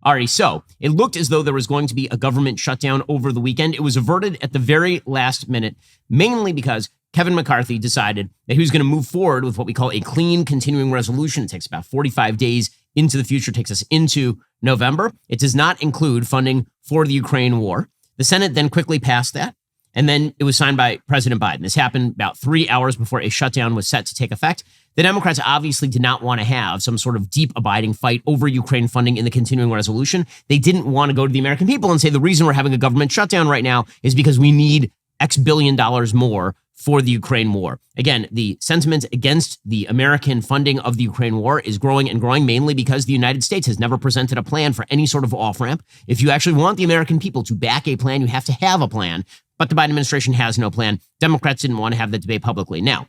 Ari, so it looked as though there was going to be a government shutdown over the weekend. It was averted at the very last minute, mainly because Kevin McCarthy decided that he was going to move forward with what we call a clean continuing resolution. It takes about 45 days into the future, takes us into November. It does not include funding for the Ukraine war. The Senate then quickly passed that, and then it was signed by President Biden. This happened about 3 hours before a shutdown was set to take effect. The Democrats obviously did not want to have some sort of deep abiding fight over Ukraine funding in the continuing resolution. They didn't want to go to the American people and say the reason we're having a government shutdown right now is because we need X billion dollars more for the Ukraine war. Again, the sentiment against the American funding of the Ukraine war is growing and growing, mainly because the United States has never presented a plan for any sort of off-ramp. If you actually want the American people to back a plan, you have to have a plan. But the Biden administration has no plan. Democrats didn't want to have that debate publicly. Now,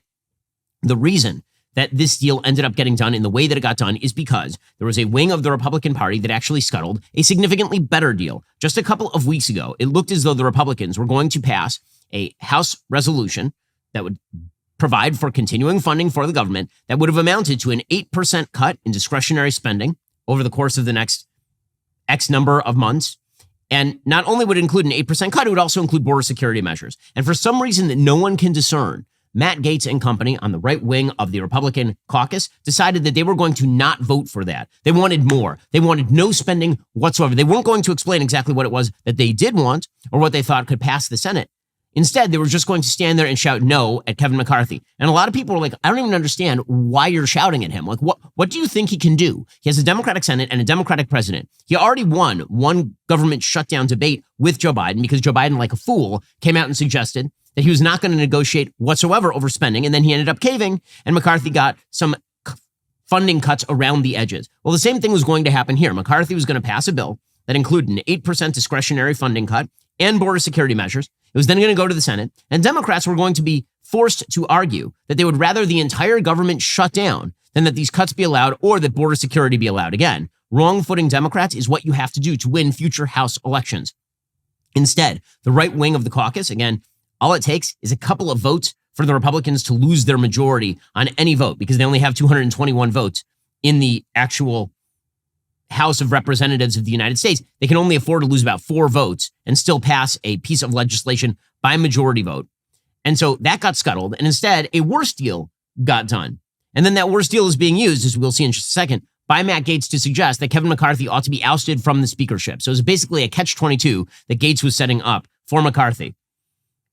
the reason that this deal ended up getting done in the way that it got done is because there was a wing of the Republican Party that actually scuttled a significantly better deal. Just a couple of weeks ago, it looked as though the Republicans were going to pass a House resolution that would provide for continuing funding for the government that would have amounted to an 8% cut in discretionary spending over the course of the next X number of months. And not only would it include an 8% cut, it would also include border security measures. And for some reason that no one can discern, Matt Gaetz and company on the right wing of the Republican caucus decided that they were going to not vote for that. They wanted more. They wanted no spending whatsoever. They weren't going to explain exactly what it was that they did want or what they thought could pass the Senate. Instead, they were just going to stand there and shout no at Kevin McCarthy. And a lot of people were like, I don't even understand why you're shouting at him. Like, what do you think he can do? He has a Democratic Senate and a Democratic president. He already won one government shutdown debate with Joe Biden because Joe Biden, like a fool, came out and suggested that he was not going to negotiate whatsoever over spending. And then he ended up caving, and McCarthy got some funding cuts around the edges. Well, the same thing was going to happen here. McCarthy was going to pass a bill that included an 8% discretionary funding cut and border security measures. It was then going to go to the Senate, and Democrats were going to be forced to argue that they would rather the entire government shut down than that these cuts be allowed or that border security be allowed. Again, wrong-footing Democrats is what you have to do to win future House elections. Instead, the right wing of the caucus, again, all it takes is a couple of votes for the Republicans to lose their majority on any vote because they only have 221 votes in the actual House of Representatives of the United States. They can only afford to lose about 4 votes and still pass a piece of legislation by majority vote. And so that got scuttled. And instead, a worse deal got done. And then that worse deal is being used, as we'll see in just a second, by Matt Gaetz to suggest that Kevin McCarthy ought to be ousted from the speakership. So it was basically a catch-22 that Gaetz was setting up for McCarthy.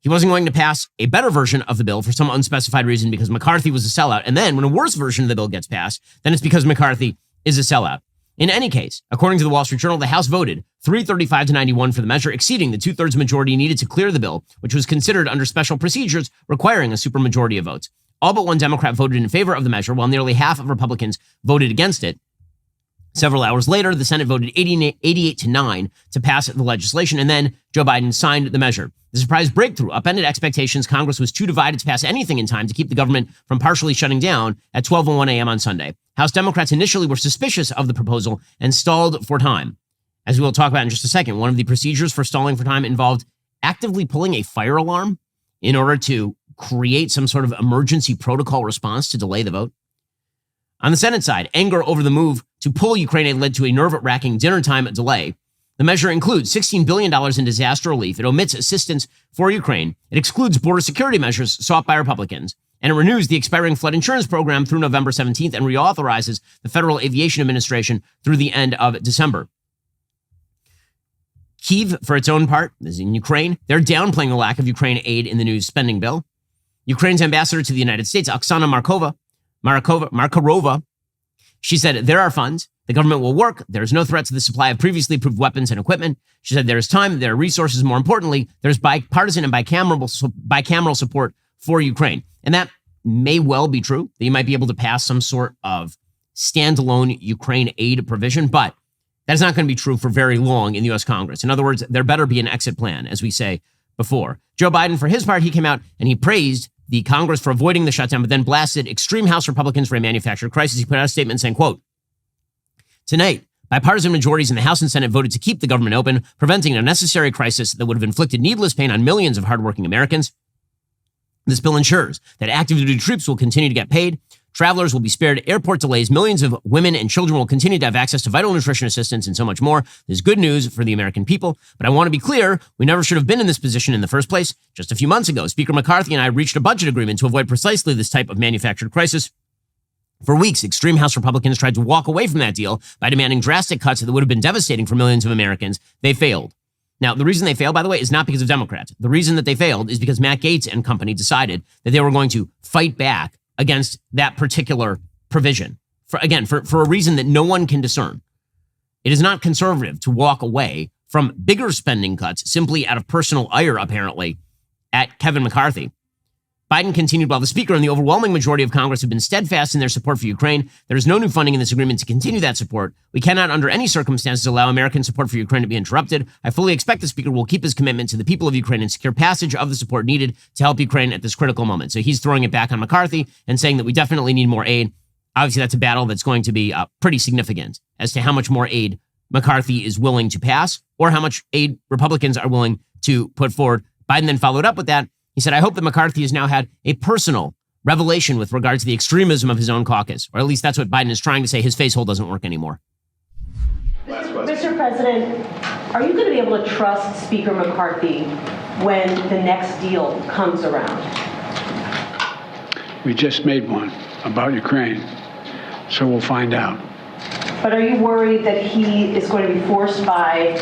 He wasn't going to pass a better version of the bill for some unspecified reason because McCarthy was a sellout. And then when a worse version of the bill gets passed, then it's because McCarthy is a sellout. In any case, according to the Wall Street Journal, the House voted 335 to 91 for the measure, exceeding the 2/3 majority needed to clear the bill, which was considered under special procedures requiring a supermajority of votes. All but one Democrat voted in favor of the measure, while nearly half of Republicans voted against it. Several hours later, the Senate voted 88 to 9 to pass the legislation, and then Joe Biden signed the measure. The surprise breakthrough upended expectations. Congress was too divided to pass anything in time to keep the government from partially shutting down at 12:01 a.m. on Sunday. House Democrats initially were suspicious of the proposal and stalled for time. As we will talk about in just a second, one of the procedures for stalling for time involved actively pulling a fire alarm in order to create some sort of emergency protocol response to delay the vote. On the Senate side, anger over the move to pull Ukraine aid led to a nerve-wracking dinner time delay. The measure includes $16 billion in disaster relief. It omits assistance for Ukraine. It excludes border security measures sought by Republicans. And it renews the expiring flood insurance program through November 17th and reauthorizes the Federal Aviation Administration through the end of December. Kyiv, for its own part, is in Ukraine. They're downplaying the lack of Ukraine aid in the new spending bill. Ukraine's ambassador to the United States, Oksana Markarova, she said, there are funds. The government will work. There is no threat to the supply of previously approved weapons and equipment. She said there is time, there are resources. More importantly, there's bipartisan and bicameral support for Ukraine. And that may well be true, that you might be able to pass some sort of standalone Ukraine aid provision, but that's not going to be true for very long in the U.S. Congress. In other words, there better be an exit plan, as we say before. Joe Biden, for his part, he came out and he praised the Congress for avoiding the shutdown, but then blasted extreme House Republicans for a manufactured crisis. He put out a statement saying, quote, tonight, bipartisan majorities in the House and Senate voted to keep the government open, preventing an unnecessary crisis that would have inflicted needless pain on millions of hardworking Americans. This bill ensures that active duty troops will continue to get paid. Travelers will be spared airport delays. Millions of women and children will continue to have access to vital nutrition assistance and so much more. This is good news for the American people. But I want to be clear, we never should have been in this position in the first place. Just a few months ago, Speaker McCarthy and I reached a budget agreement to avoid precisely this type of manufactured crisis. For weeks, extreme House Republicans tried to walk away from that deal by demanding drastic cuts that would have been devastating for millions of Americans. They failed. Now, the reason they failed, by the way, is not because of Democrats. The reason that they failed is because Matt Gaetz and company decided that they were going to fight back against that particular provision. For a reason that no one can discern. It is not conservative to walk away from bigger spending cuts simply out of personal ire, apparently, at Kevin McCarthy. Biden continued while the Speaker and the overwhelming majority of Congress have been steadfast in their support for Ukraine. There is no new funding in this agreement to continue that support. We cannot, under any circumstances, allow American support for Ukraine to be interrupted. I fully expect the Speaker will keep his commitment to the people of Ukraine and secure passage of the support needed to help Ukraine at this critical moment. So he's throwing it back on McCarthy and saying that we definitely need more aid. Obviously, that's a battle that's going to be pretty significant as to how much more aid McCarthy is willing to pass or how much aid Republicans are willing to put forward. Biden then followed up with that. He said, I hope that McCarthy has now had a personal revelation with regard to the extremism of his own caucus, or at least that's what Biden is trying to say. His face hole doesn't work anymore. Mr. President, are you going to be able to trust Speaker McCarthy when the next deal comes around? We just made one about Ukraine, so we'll find out. But are you worried that he is going to be forced by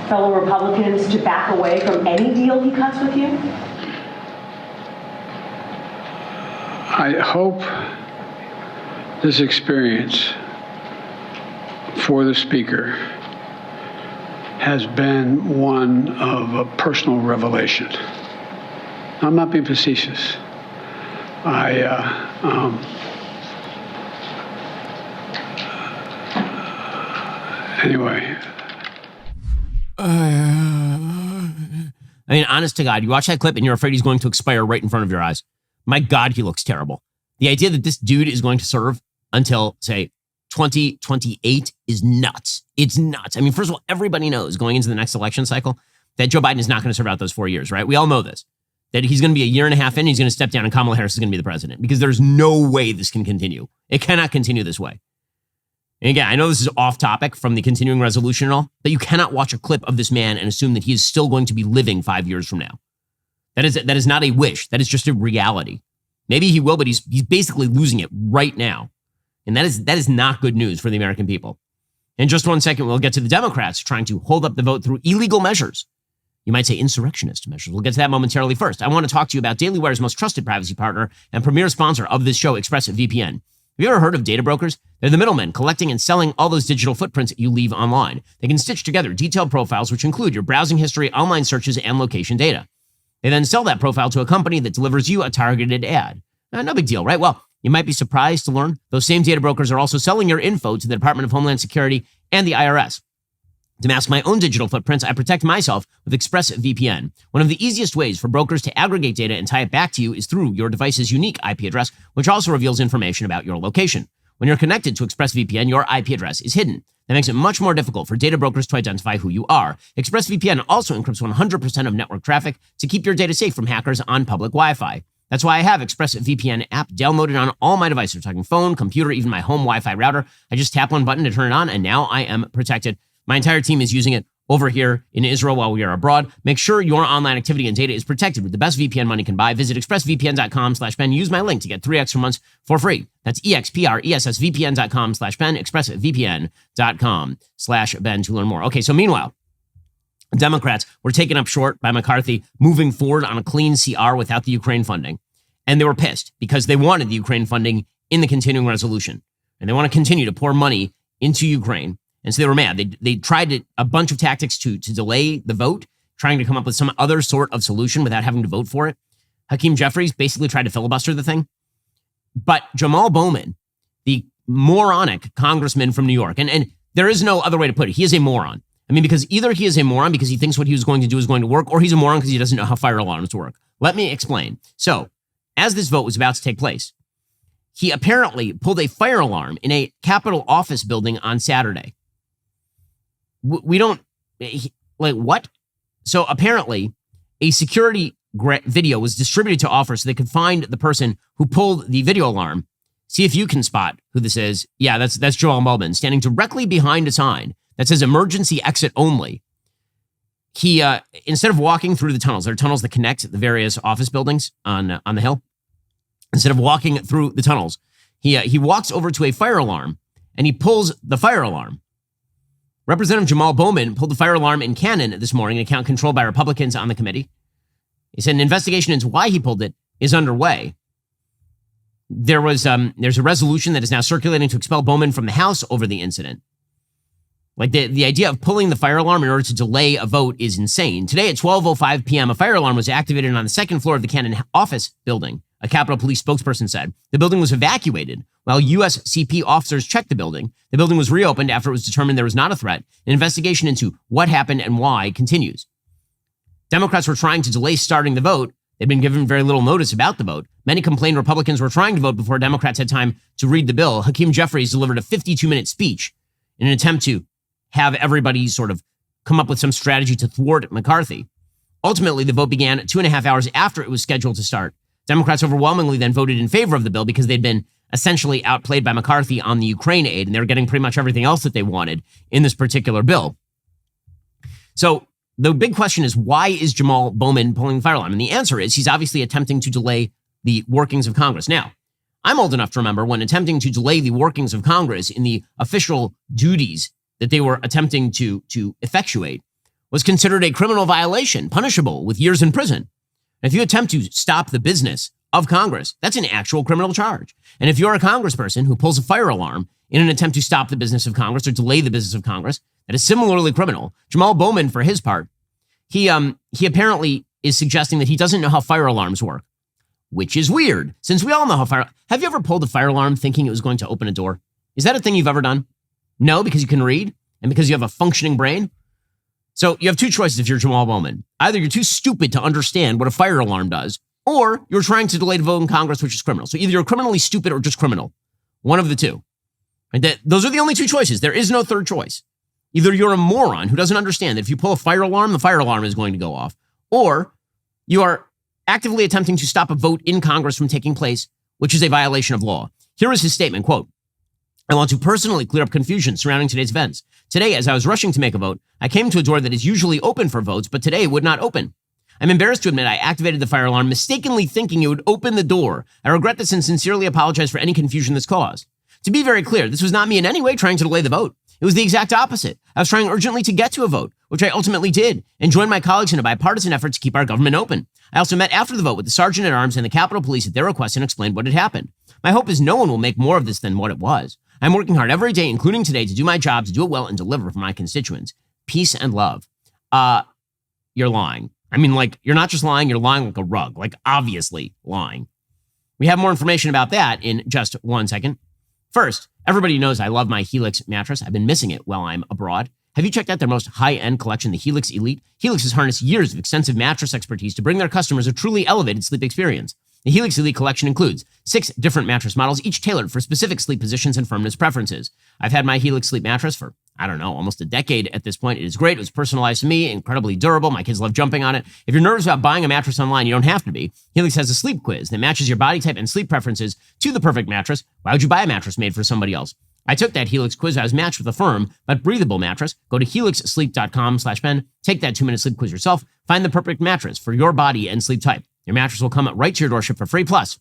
fellow Republicans to back away from any deal he cuts with you? I hope this experience for the Speaker has been one of a personal revelation. I'm not being facetious. Anyway. I mean, honest to God, you watch that clip and you're afraid he's going to expire right in front of your eyes. My God, he looks terrible. The idea that this dude is going to serve until, say, 2028 is nuts. It's nuts. I mean, first of all, everybody knows going into the next election cycle that Joe Biden is not going to serve out those 4 years, right? We all know this, that he's going to be a year and a half in, he's going to step down and Kamala Harris is going to be the president because there's no way this can continue. It cannot continue this way. And again, I know this is off topic from the continuing resolution and all, but you cannot watch a clip of this man and assume that he is still going to be living 5 years from now. That is not a wish. That is just a reality. Maybe he will, but he's basically losing it right now. And that is not good news for the American people. In just 1 second, we'll get to the Democrats trying to hold up the vote through illegal measures. You might say insurrectionist measures. We'll get to that momentarily. First, I want to talk to you about Daily Wire's most trusted privacy partner and premier sponsor of this show, ExpressVPN. Have you ever heard of data brokers? They're the middlemen collecting and selling all those digital footprints that you leave online. They can stitch together detailed profiles which include your browsing history, online searches, and location data. They then sell that profile to a company that delivers you a targeted ad. No big deal, right? Well, you might be surprised to learn those same data brokers are also selling your info to the Department of Homeland Security and the IRS. To mask my own digital footprints, I protect myself with ExpressVPN. One of the easiest ways for brokers to aggregate data and tie it back to you is through your device's unique IP address, which also reveals information about your location. When you're connected to ExpressVPN, your IP address is hidden. That makes it much more difficult for data brokers to identify who you are. ExpressVPN also encrypts 100% of network traffic to keep your data safe from hackers on public Wi-Fi. That's why I have ExpressVPN app downloaded on all my devices. We're talking phone, computer, even my home Wi-Fi router. I just tap one button to turn it on, and now I am protected. My entire team is using it over here in Israel while we are abroad. Make sure your online activity and data is protected with the best VPN money can buy. Visit expressvpn.com/Ben. Use my link to get 3 extra months for free. That's expressvpn.com/Ben, expressvpn.com/Ben to learn more. Okay, so meanwhile, Democrats were taken up short by McCarthy moving forward on a clean CR without the Ukraine funding. And they were pissed because they wanted the Ukraine funding in the continuing resolution. And they want to continue to pour money into Ukraine. And so they were mad. They tried a bunch of tactics to delay the vote, trying to come up with some other sort of solution without having to vote for it. Hakeem Jeffries basically tried to filibuster the thing. But Jamaal Bowman, the moronic congressman from New York, and there is no other way to put it, he is a moron. I mean, because either he is a moron because he thinks what he was going to do is going to work, or he's a moron because he doesn't know how fire alarms work. Let me explain. So, as this vote was about to take place, he apparently pulled a fire alarm in a Capitol office building on Saturday. What? So apparently a security video was distributed to officers so they could find the person who pulled the video alarm See if you can spot who this is. Yeah, that's Jamaal Bowman standing directly behind a sign that says emergency exit only. He, instead of walking through the tunnels, there are tunnels that connect the various office buildings on the Hill. Instead of walking through the tunnels, he walks over to a fire alarm and he pulls the fire alarm. Representative Jamaal Bowman pulled the fire alarm in Cannon this morning, an account controlled by Republicans on the committee. He said an investigation into why he pulled it is underway. There's a resolution that is now circulating to expel Bowman from the House over the incident. Like the idea of pulling the fire alarm in order to delay a vote is insane. Today at 12:05 p.m., a fire alarm was activated on the second floor of the Cannon office building, a Capitol Police spokesperson said. The building was evacuated while USCP officers checked the building. The building was reopened after it was determined there was not a threat. An investigation into what happened and why continues. Democrats were trying to delay starting the vote. They'd been given very little notice about the vote. Many complained Republicans were trying to vote before Democrats had time to read the bill. Hakeem Jeffries delivered a 52-minute speech in an attempt to have everybody sort of come up with some strategy to thwart McCarthy. Ultimately, the vote began 2.5 hours after it was scheduled to start. Democrats overwhelmingly then voted in favor of the bill because they'd been essentially outplayed by McCarthy on the Ukraine aid, and they were getting pretty much everything else that they wanted in this particular bill. So the big question is, why is Jamaal Bowman pulling the fire alarm? And the answer is he's obviously attempting to delay the workings of Congress. Now, I'm old enough to remember when attempting to delay the workings of Congress in the official duties that they were attempting to effectuate was considered a criminal violation, punishable with years in prison. If you attempt to stop the business of Congress, that's an actual criminal charge. And if you're a congressperson who pulls a fire alarm in an attempt to stop the business of Congress or delay the business of Congress, that is similarly criminal. Jamaal Bowman, for his part, he apparently is suggesting that he doesn't know how fire alarms work, which is weird, since we all know how Have you ever pulled a fire alarm thinking it was going to open a door? Is that a thing you've ever done? No, because you can read and because you have a functioning brain. So you have two choices if you're Jamaal Bowman. Either you're too stupid to understand what a fire alarm does, or you're trying to delay the vote in Congress, which is criminal. So either you're criminally stupid or just criminal. One of the two. And those are the only two choices. There is no third choice. Either you're a moron who doesn't understand that if you pull a fire alarm, the fire alarm is going to go off, or you are actively attempting to stop a vote in Congress from taking place, which is a violation of law. Here is his statement, quote, "I want to personally clear up confusion surrounding today's events. Today, as I was rushing to make a vote, I came to a door that is usually open for votes, but today it would not open. I'm embarrassed to admit I activated the fire alarm, mistakenly thinking it would open the door. I regret this and sincerely apologize for any confusion this caused. To be very clear, this was not me in any way trying to delay the vote. It was the exact opposite. I was trying urgently to get to a vote, which I ultimately did, and joined my colleagues in a bipartisan effort to keep our government open. I also met after the vote with the Sergeant at Arms and the Capitol Police at their request and explained what had happened. My hope is no one will make more of this than what it was. I'm working hard every day, including today, to do my job, to do it well, and deliver for my constituents. Peace and love." You're lying. I mean, like, you're not just lying, you're lying like a rug, like obviously lying. We have more information about that in just 1 second. First, everybody knows I love my Helix mattress. I've been missing it while I'm abroad. Have you checked out their most high-end collection, the Helix Elite? Helix has harnessed years of extensive mattress expertise to bring their customers a truly elevated sleep experience. The Helix Elite collection includes 6 different mattress models, each tailored for specific sleep positions and firmness preferences. I've had my Helix Sleep mattress for, almost a decade at this point. It is great. It was personalized to me, incredibly durable. My kids love jumping on it. If you're nervous about buying a mattress online, you don't have to be. Helix has a sleep quiz that matches your body type and sleep preferences to the perfect mattress. Why would you buy a mattress made for somebody else? I took that Helix quiz. I was matched with a firm but breathable mattress. Go to helixsleep.com/Ben. Take that 2-minute sleep quiz yourself. Find the perfect mattress for your body and sleep type. Your mattress will come right to your doorstep for free. Plus,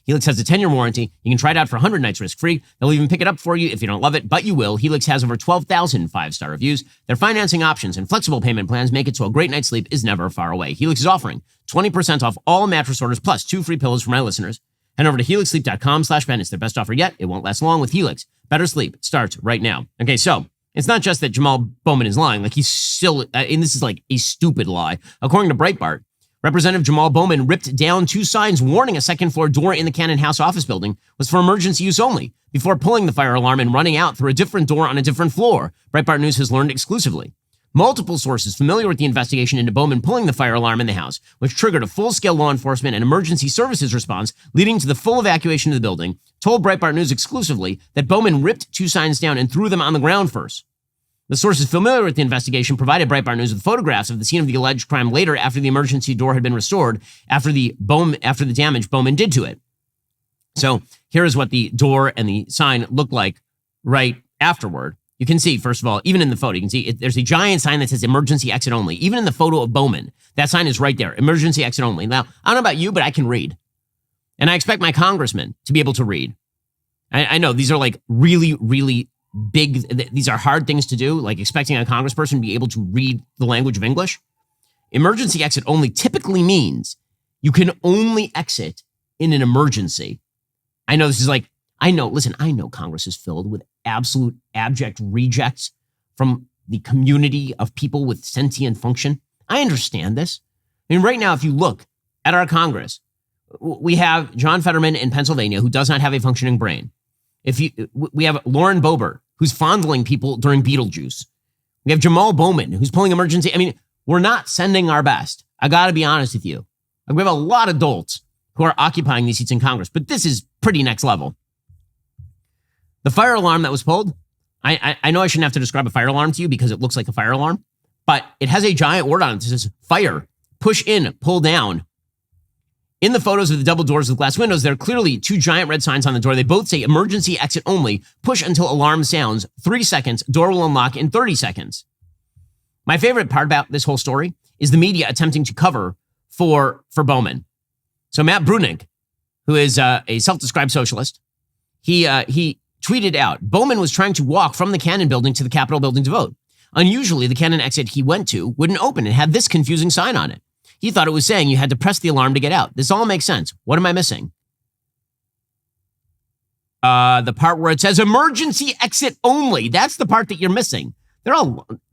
Helix has a 10-year warranty. You can try it out for 100 nights risk-free. They'll even pick it up for you if you don't love it, but you will. Helix has over 12,000 5-star reviews. Their financing options and flexible payment plans make it so a great night's sleep is never far away. Helix is offering 20% off all mattress orders plus 2 free pillows for my listeners. Head over to helixsleep.com/Ben. It's their best offer yet. It won't last long with Helix. Better sleep starts right now. Okay, so it's not just that Jamaal Bowman is lying. Like, he's still, and this is like a stupid lie. According to Breitbart, Representative Jamaal Bowman ripped down 2 signs warning a second-floor door in the Cannon House office building was for emergency use only before pulling the fire alarm and running out through a different door on a different floor, Breitbart News has learned exclusively. Multiple sources familiar with the investigation into Bowman pulling the fire alarm in the house, which triggered a full-scale law enforcement and emergency services response leading to the full evacuation of the building, told Breitbart News exclusively that Bowman ripped 2 signs down and threw them on the ground first. The sources familiar with the investigation provided Breitbart News with photographs of the scene of the alleged crime later after the emergency door had been restored after the damage Bowman did to it. So here is what the door and the sign look like right afterward. You can see, first of all, even in the photo, you can see there's a giant sign that says emergency exit only. Even in the photo of Bowman, that sign is right there, emergency exit only. Now, I don't know about you, but I can read. And I expect my congressman to be able to read. I know these are like really, really big, these are hard things to do, like expecting a congressperson to be able to read the language of English. Emergency exit only typically means you can only exit in an emergency. I know this is like, I know Congress is filled with absolute abject rejects from the community of people with sentient function. I understand this. I mean, right now, if you look at our Congress, we have John Fetterman in Pennsylvania, who does not have a functioning brain. We have Lauren Boebert, who's fondling people during Beetlejuice. We have Jamaal Bowman, who's pulling emergency. I mean, we're not sending our best. I got to be honest with you. We have a lot of dolts who are occupying these seats in Congress, but this is pretty next level. The fire alarm that was pulled, I know I shouldn't have to describe a fire alarm to you because it looks like a fire alarm, but it has a giant word on it that says fire, push in, pull down. In the photos of the double doors with glass windows, there are clearly two giant red signs on the door. They both say emergency exit only, push until alarm sounds, 3 seconds, door will unlock in 30 seconds. My favorite part about this whole story is the media attempting to cover for Bowman. So Matt Brunig, who is a self-described socialist, he tweeted out, Bowman was trying to walk from the Cannon building to the Capitol building to vote. Unusually, the Cannon exit he went to wouldn't open and had this confusing sign on it. He thought it was saying you had to press the alarm to get out. This all makes sense. What am I missing? The part where it says emergency exit only. That's the part that you're missing.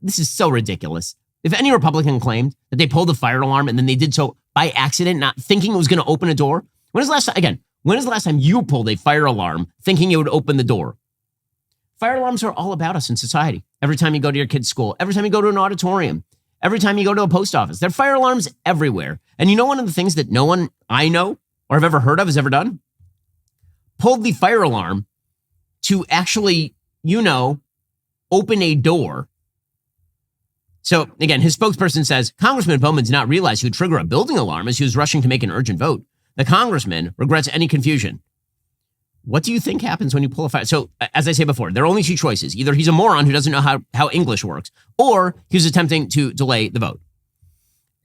This is so ridiculous. If any Republican claimed that they pulled the fire alarm and then they did so by accident, not thinking it was going to open a door, when is the last time you pulled a fire alarm thinking it would open the door? Fire alarms are all about us in society. Every time you go to your kid's school, every time you go to an auditorium, every time you go to a post office, there are fire alarms everywhere. And you know one of the things that no one I know or have ever heard of has ever done? Pulled the fire alarm to actually, open a door. So again, his spokesperson says, Congressman Bowman did not realize he would trigger a building alarm as he was rushing to make an urgent vote. The congressman regrets any confusion. What do you think happens when you pull a fire? So as I say before, there are only two choices. Either he's a moron who doesn't know how English works, or he's attempting to delay the vote.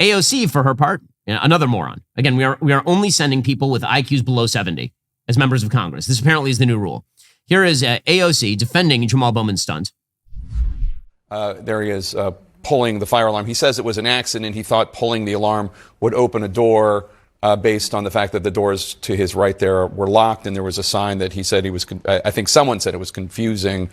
AOC, for her part, another moron. Again, we are only sending people with IQs below 70 as members of Congress. This apparently is the new rule. Here is AOC defending Jamaal Bowman's stunt. There he is pulling the fire alarm. He says it was an accident. He thought pulling the alarm would open a door based on the fact that the doors to his right there were locked, and there was a sign that he said I think someone said it was confusing.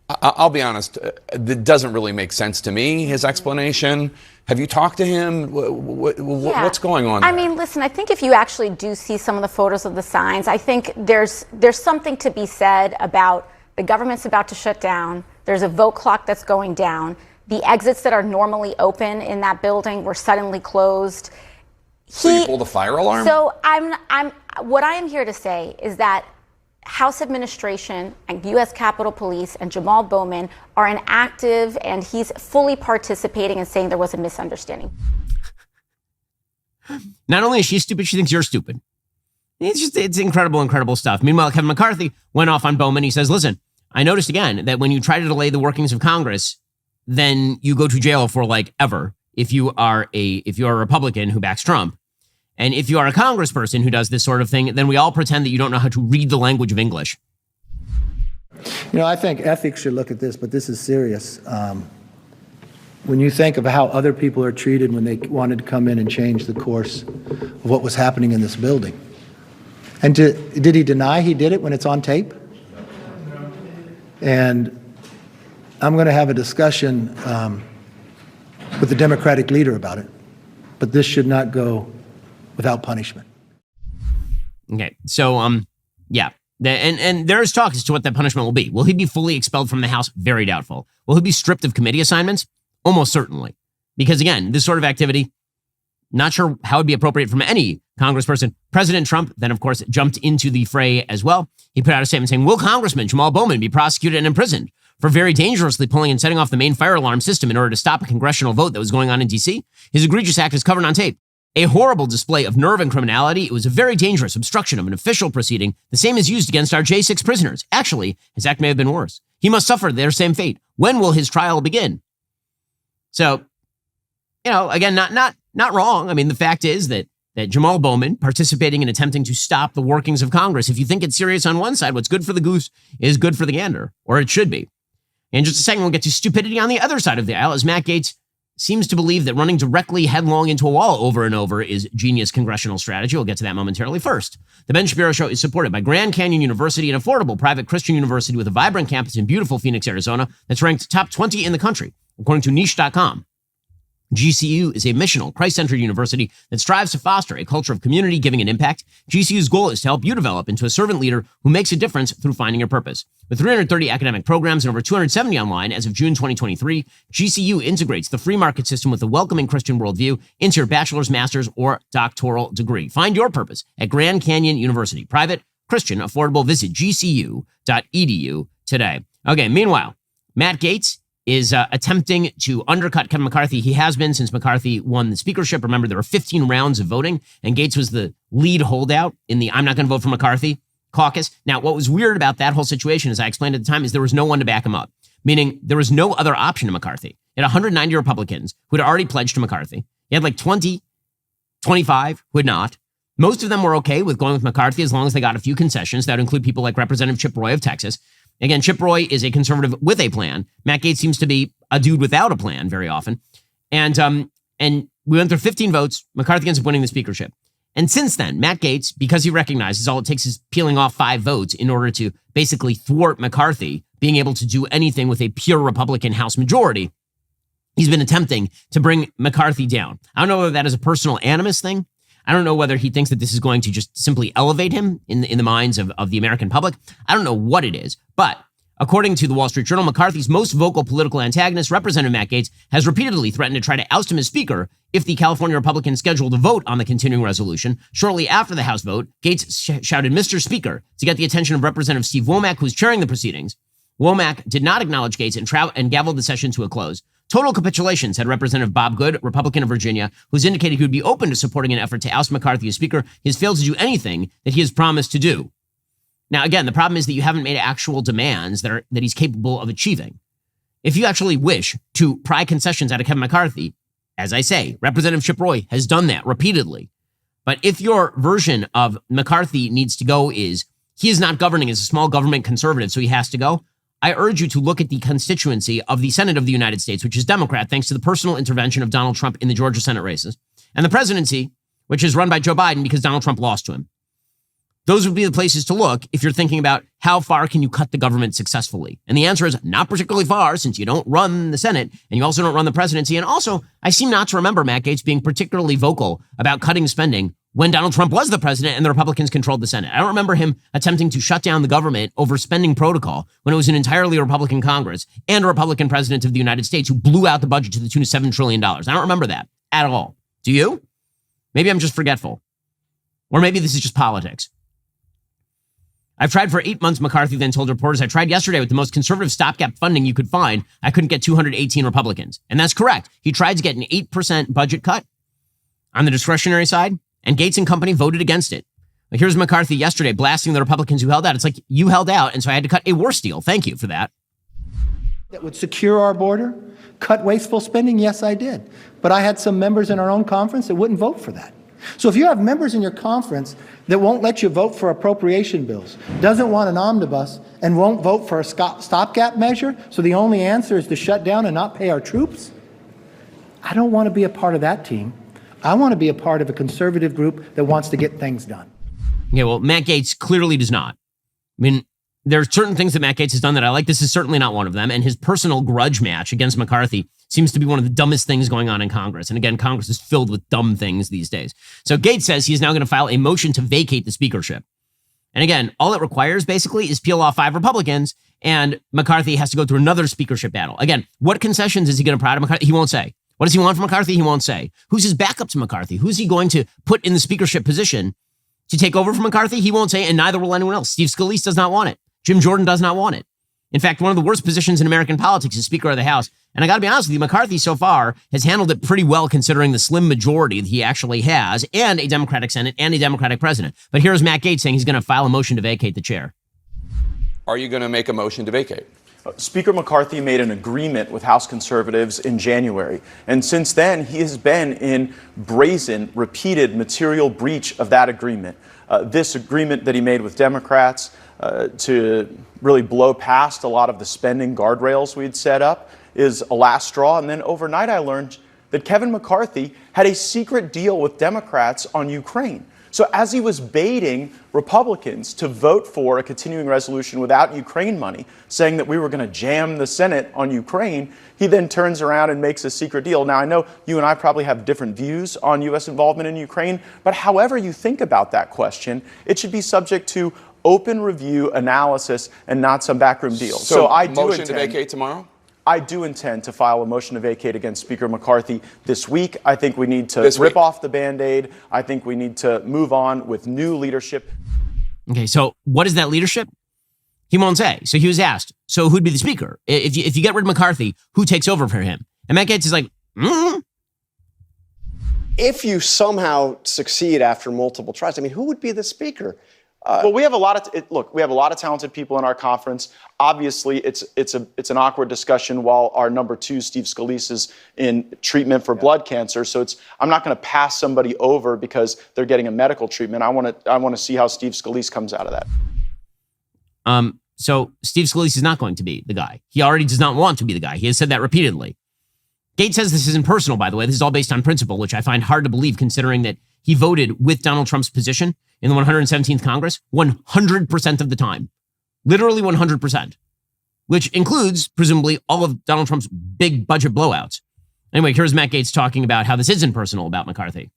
I'll be honest, it doesn't really make sense to me, his explanation. Have you talked to him? What's going on there? I mean, listen, I think if you actually do see some of the photos of the signs, I think there's something to be said about the government's about to shut down. There's a vote clock that's going down. The exits that are normally open in that building were suddenly closed. So you pulled the fire alarm? So what I am here to say is that House administration and U.S. Capitol Police and Jamaal Bowman are an active, and he's fully participating in saying there was a misunderstanding. Not only is she stupid, she thinks you're stupid. It's incredible stuff. Meanwhile, Kevin McCarthy went off on Bowman. He says, listen, I noticed again that when you try to delay the workings of Congress, then you go to jail for like ever if you are a Republican who backs Trump. And if you are a congressperson who does this sort of thing, then we all pretend that you don't know how to read the language of English. I think ethics should look at this, but this is serious. When you think of how other people are treated when they wanted to come in and change the course of what was happening in this building. And did he deny he did it when it's on tape? And I'm going to have a discussion with the Democratic leader about it, but this should not go without punishment. Okay, so yeah, and there is talk as to what that punishment will be. Will he be fully expelled from the House? Very doubtful. Will he be stripped of committee assignments? Almost certainly, because again, this sort of activity, not sure how it'd be appropriate from any congressperson. President Trump then, of course, jumped into the fray as well. He put out a statement saying, "Will Congressman Jamaal Bowman be prosecuted and imprisoned for very dangerously pulling and setting off the main fire alarm system in order to stop a congressional vote that was going on in D.C.? His egregious act is covered on tape." a horrible display of nerve and criminality. It was a very dangerous obstruction of an official proceeding. The same is used against our J6 prisoners. Actually, his act may have been worse. He must suffer their same fate. When will his trial begin? So, again, not wrong. I mean, the fact is that Jamaal Bowman participating in attempting to stop the workings of Congress. If you think it's serious on one side, what's good for the goose is good for the gander, or it should be. In just a second, we'll get to stupidity on the other side of the aisle as Matt Gaetz seems to believe that running directly headlong into a wall over and over is genius congressional strategy. We'll get to that momentarily. First, the Ben Shapiro Show is supported by Grand Canyon University, an affordable private Christian university with a vibrant campus in beautiful Phoenix, Arizona, that's ranked top 20 in the country, according to niche.com. GCU is a missional, Christ-centered university that strives to foster a culture of community, giving, and impact. GCU's goal is to help you develop into a servant leader who makes a difference through finding your purpose. With 330 academic programs and over 270 online as of June 2023, GCU integrates the free market system with a welcoming Christian worldview into your bachelor's, master's, or doctoral degree. Find your purpose at Grand Canyon University. Private, Christian, affordable. Visit gcu.edu today. Okay, meanwhile, Matt Gaetz is attempting to undercut Kevin McCarthy. He has been since McCarthy won the speakership. Remember, there were 15 rounds of voting, and Gaetz was the lead holdout in the I'm not going to vote for McCarthy caucus. Now, what was weird about that whole situation, as I explained at the time, is there was no one to back him up, meaning there was no other option to McCarthy. He had 190 Republicans who had already pledged to McCarthy. He had like 25 who had not. Most of them were okay with going with McCarthy as long as they got a few concessions. That would include people like Representative Chip Roy of Texas. Again, Chip Roy is a conservative with a plan. Matt Gaetz seems to be a dude without a plan very often. And we went through 15 votes. McCarthy ends up winning the speakership. And since then, Matt Gaetz, because he recognizes all it takes is peeling off 5 votes in order to basically thwart McCarthy being able to do anything with a pure Republican House majority, he's been attempting to bring McCarthy down. I don't know whether that is a personal animus thing. I don't know whether he thinks that this is going to just simply elevate him in the minds of the American public. I don't know what it is. But according to the Wall Street Journal, McCarthy's most vocal political antagonist, Representative Matt Gaetz, has repeatedly threatened to try to oust him as Speaker if the California Republicans scheduled a vote on the continuing resolution. Shortly after the House vote, Gaetz shouted, "Mr. Speaker," to get the attention of Representative Steve Womack, who's chairing the proceedings. Womack did not acknowledge Gaetz and gavelled the session to a close. Total capitulation, said Representative Bob Good, Republican of Virginia, who's indicated he would be open to supporting an effort to oust McCarthy as Speaker. He has failed to do anything that he has promised to do. Now, again, the problem is that you haven't made actual demands that he's capable of achieving. If you actually wish to pry concessions out of Kevin McCarthy, as I say, Representative Chip Roy has done that repeatedly. But if your version of McCarthy needs to go is he is not governing as a small government conservative, so he has to go, I urge you to look at the constituency of the Senate of the United States, which is Democrat, thanks to the personal intervention of Donald Trump in the Georgia Senate races, and the presidency, which is run by Joe Biden because Donald Trump lost to him. Those would be the places to look if you're thinking about how far can you cut the government successfully. And the answer is not particularly far, since you don't run the Senate and you also don't run the presidency. And also, I seem not to remember Matt Gaetz being particularly vocal about cutting spending when Donald Trump was the president and the Republicans controlled the Senate. I don't remember him attempting to shut down the government over spending protocol when it was an entirely Republican Congress and a Republican president of the United States who blew out the budget to the tune of $7 trillion. I don't remember that at all. Do you? Maybe I'm just forgetful. Or maybe this is just politics. I've tried for 8 months, McCarthy then told reporters. I tried yesterday with the most conservative stopgap funding you could find. I couldn't get 218 Republicans. And that's correct. He tried to get an 8% budget cut on the discretionary side, and Gaetz and company voted against it. Like, here's McCarthy yesterday blasting the Republicans who held out. It's like, you held out, and so I had to cut a worse deal. Thank you for that. That would secure our border, cut wasteful spending? Yes, I did. But I had some members in our own conference that wouldn't vote for that. So if you have members in your conference that won't let you vote for appropriation bills, doesn't want an omnibus, and won't vote for a stopgap measure, so the only answer is to shut down and not pay our troops, I don't want to be a part of that team. I want to be a part of a conservative group that wants to get things done. Yeah, well, Matt Gaetz clearly does not. I mean, there are certain things that Matt Gaetz has done that I like. This is certainly not one of them. And his personal grudge match against McCarthy seems to be one of the dumbest things going on in Congress. And again, Congress is filled with dumb things these days. So Gaetz says he's now going to file a motion to vacate the speakership. And again, all it requires basically is peel off 5 Republicans, and McCarthy has to go through another speakership battle. Again, what concessions is he going to provide to McCarthy? He won't say. What does he want from McCarthy? He won't say. Who's his backup to McCarthy? Who's he going to put in the speakership position to take over from McCarthy? He won't say, and neither will anyone else. Steve Scalise does not want it. Jim Jordan does not want it. In fact, one of the worst positions in American politics is Speaker of the House. And I got to be honest with you, McCarthy so far has handled it pretty well considering the slim majority that he actually has and a Democratic Senate and a Democratic president. But here's Matt Gaetz saying he's going to file a motion to vacate the chair. Are you going to make a motion to vacate? Speaker McCarthy made an agreement with House conservatives in January. And since then, he has been in brazen, repeated material breach of that agreement. This agreement that he made with Democrats to really blow past a lot of the spending guardrails we'd set up is a last straw. And then overnight, I learned that Kevin McCarthy had a secret deal with Democrats on Ukraine. So as he was baiting Republicans to vote for a continuing resolution without Ukraine money, saying that we were going to jam the Senate on Ukraine, he then turns around and makes a secret deal. Now, I know you and I probably have different views on U.S. involvement in Ukraine, but however you think about that question, it should be subject to open review, analysis, and not some backroom deal. So I do motion to vacate tomorrow? I do intend to file a motion to vacate against Speaker McCarthy this week. I think we need to rip off the Band-Aid. I think we need to move on with new leadership. Okay, so what is that leadership? He won't say. So he was asked, so who'd be the speaker? If you get rid of McCarthy, who takes over for him? And Matt Gaetz is like, If you somehow succeed after multiple tries, I mean, who would be the speaker? Well, we have a lot of talented people in our conference. Obviously, it's an awkward discussion while our number two, Steve Scalise, is in treatment for blood cancer. So I'm not going to pass somebody over because they're getting a medical treatment. I want to see how Steve Scalise comes out of that. So Steve Scalise is not going to be the guy. He already does not want to be the guy. He has said that repeatedly. Gaetz says this isn't personal, by the way. This is all based on principle, which I find hard to believe considering that he voted with Donald Trump's position in the 117th Congress 100% of the time. Literally 100%. Which includes, presumably, all of Donald Trump's big budget blowouts. Anyway, here's Matt Gaetz talking about how this isn't personal about McCarthy.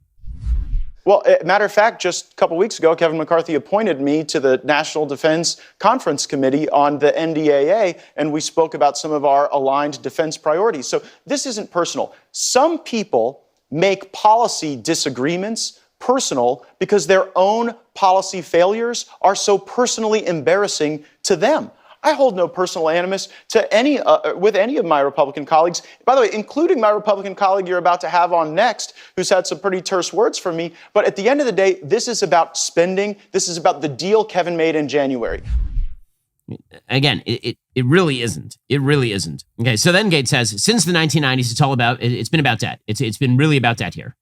Well, matter of fact, just a couple weeks ago, Kevin McCarthy appointed me to the National Defense Conference Committee on the NDAA, and we spoke about some of our aligned defense priorities. So this isn't personal. Some people make policy disagreements personal because their own policy failures are so personally embarrassing to them. I hold no personal animus to with any of my Republican colleagues, by the way, including my Republican colleague you're about to have on next, who's had some pretty terse words from me. But at the end of the day, this is about spending. This is about the deal Kevin made in January. Again, it really isn't. It really isn't. Okay, so then Gaetz says, since the 1990s, it's been about debt. It's been really about debt here.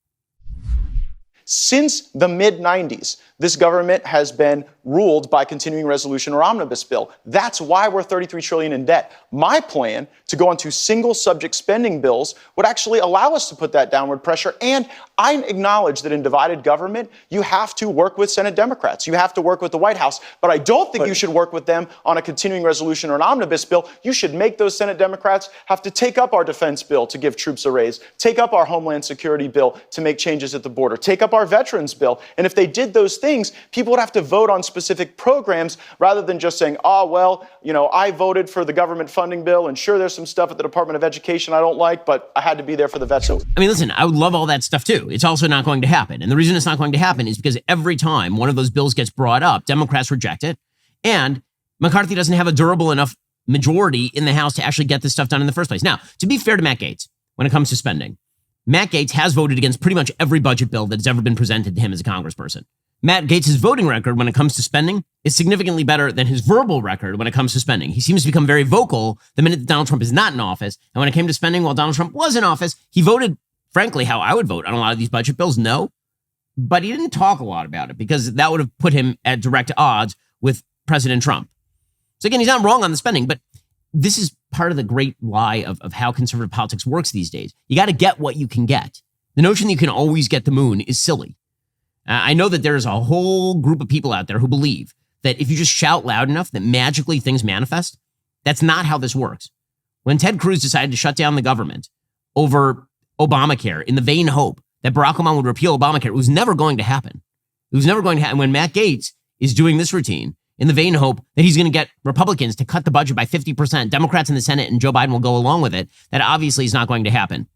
Since the mid-90s, this government has been ruled by continuing resolution or omnibus bill. That's why we're $33 trillion in debt. My plan to go onto single subject spending bills would actually allow us to put that downward pressure. And I acknowledge that in divided government, you have to work with Senate Democrats. You have to work with the White House. But I don't think you should work with them on a continuing resolution or an omnibus bill. You should make those Senate Democrats have to take up our defense bill to give troops a raise, take up our Homeland Security bill to make changes at the border, take up our veterans bill. And if they did those things, people would have to vote on specific programs rather than just saying, oh, well, I voted for the government funding bill, and sure, there's some stuff at the Department of Education I don't like, but I had to be there for the veterans. I mean, listen, I would love all that stuff too. It's also not going to happen. And the reason it's not going to happen is because every time one of those bills gets brought up, Democrats reject it. And McCarthy doesn't have a durable enough majority in the House to actually get this stuff done in the first place. Now, to be fair to Matt Gaetz, when it comes to spending, Matt Gaetz has voted against pretty much every budget bill that has ever been presented to him as a congressperson. Matt Gaetz's voting record when it comes to spending is significantly better than his verbal record when it comes to spending. He seems to become very vocal the minute that Donald Trump is not in office. And when it came to spending while Donald Trump was in office, he voted, frankly, how I would vote on a lot of these budget bills, no. But he didn't talk a lot about it because that would have put him at direct odds with President Trump. So again, he's not wrong on the spending, but this is part of the great lie of how conservative politics works these days. You got to get what you can get. The notion that you can always get the moon is silly. I know that there's a whole group of people out there who believe that if you just shout loud enough that magically things manifest. That's not how this works. When Ted Cruz decided to shut down the government over Obamacare in the vain hope that Barack Obama would repeal Obamacare, it was never going to happen. It was never going to happen. When Matt Gaetz is doing this routine in the vain hope that he's going to get Republicans to cut the budget by 50%, Democrats in the Senate and Joe Biden will go along with it, that obviously is not going to happen.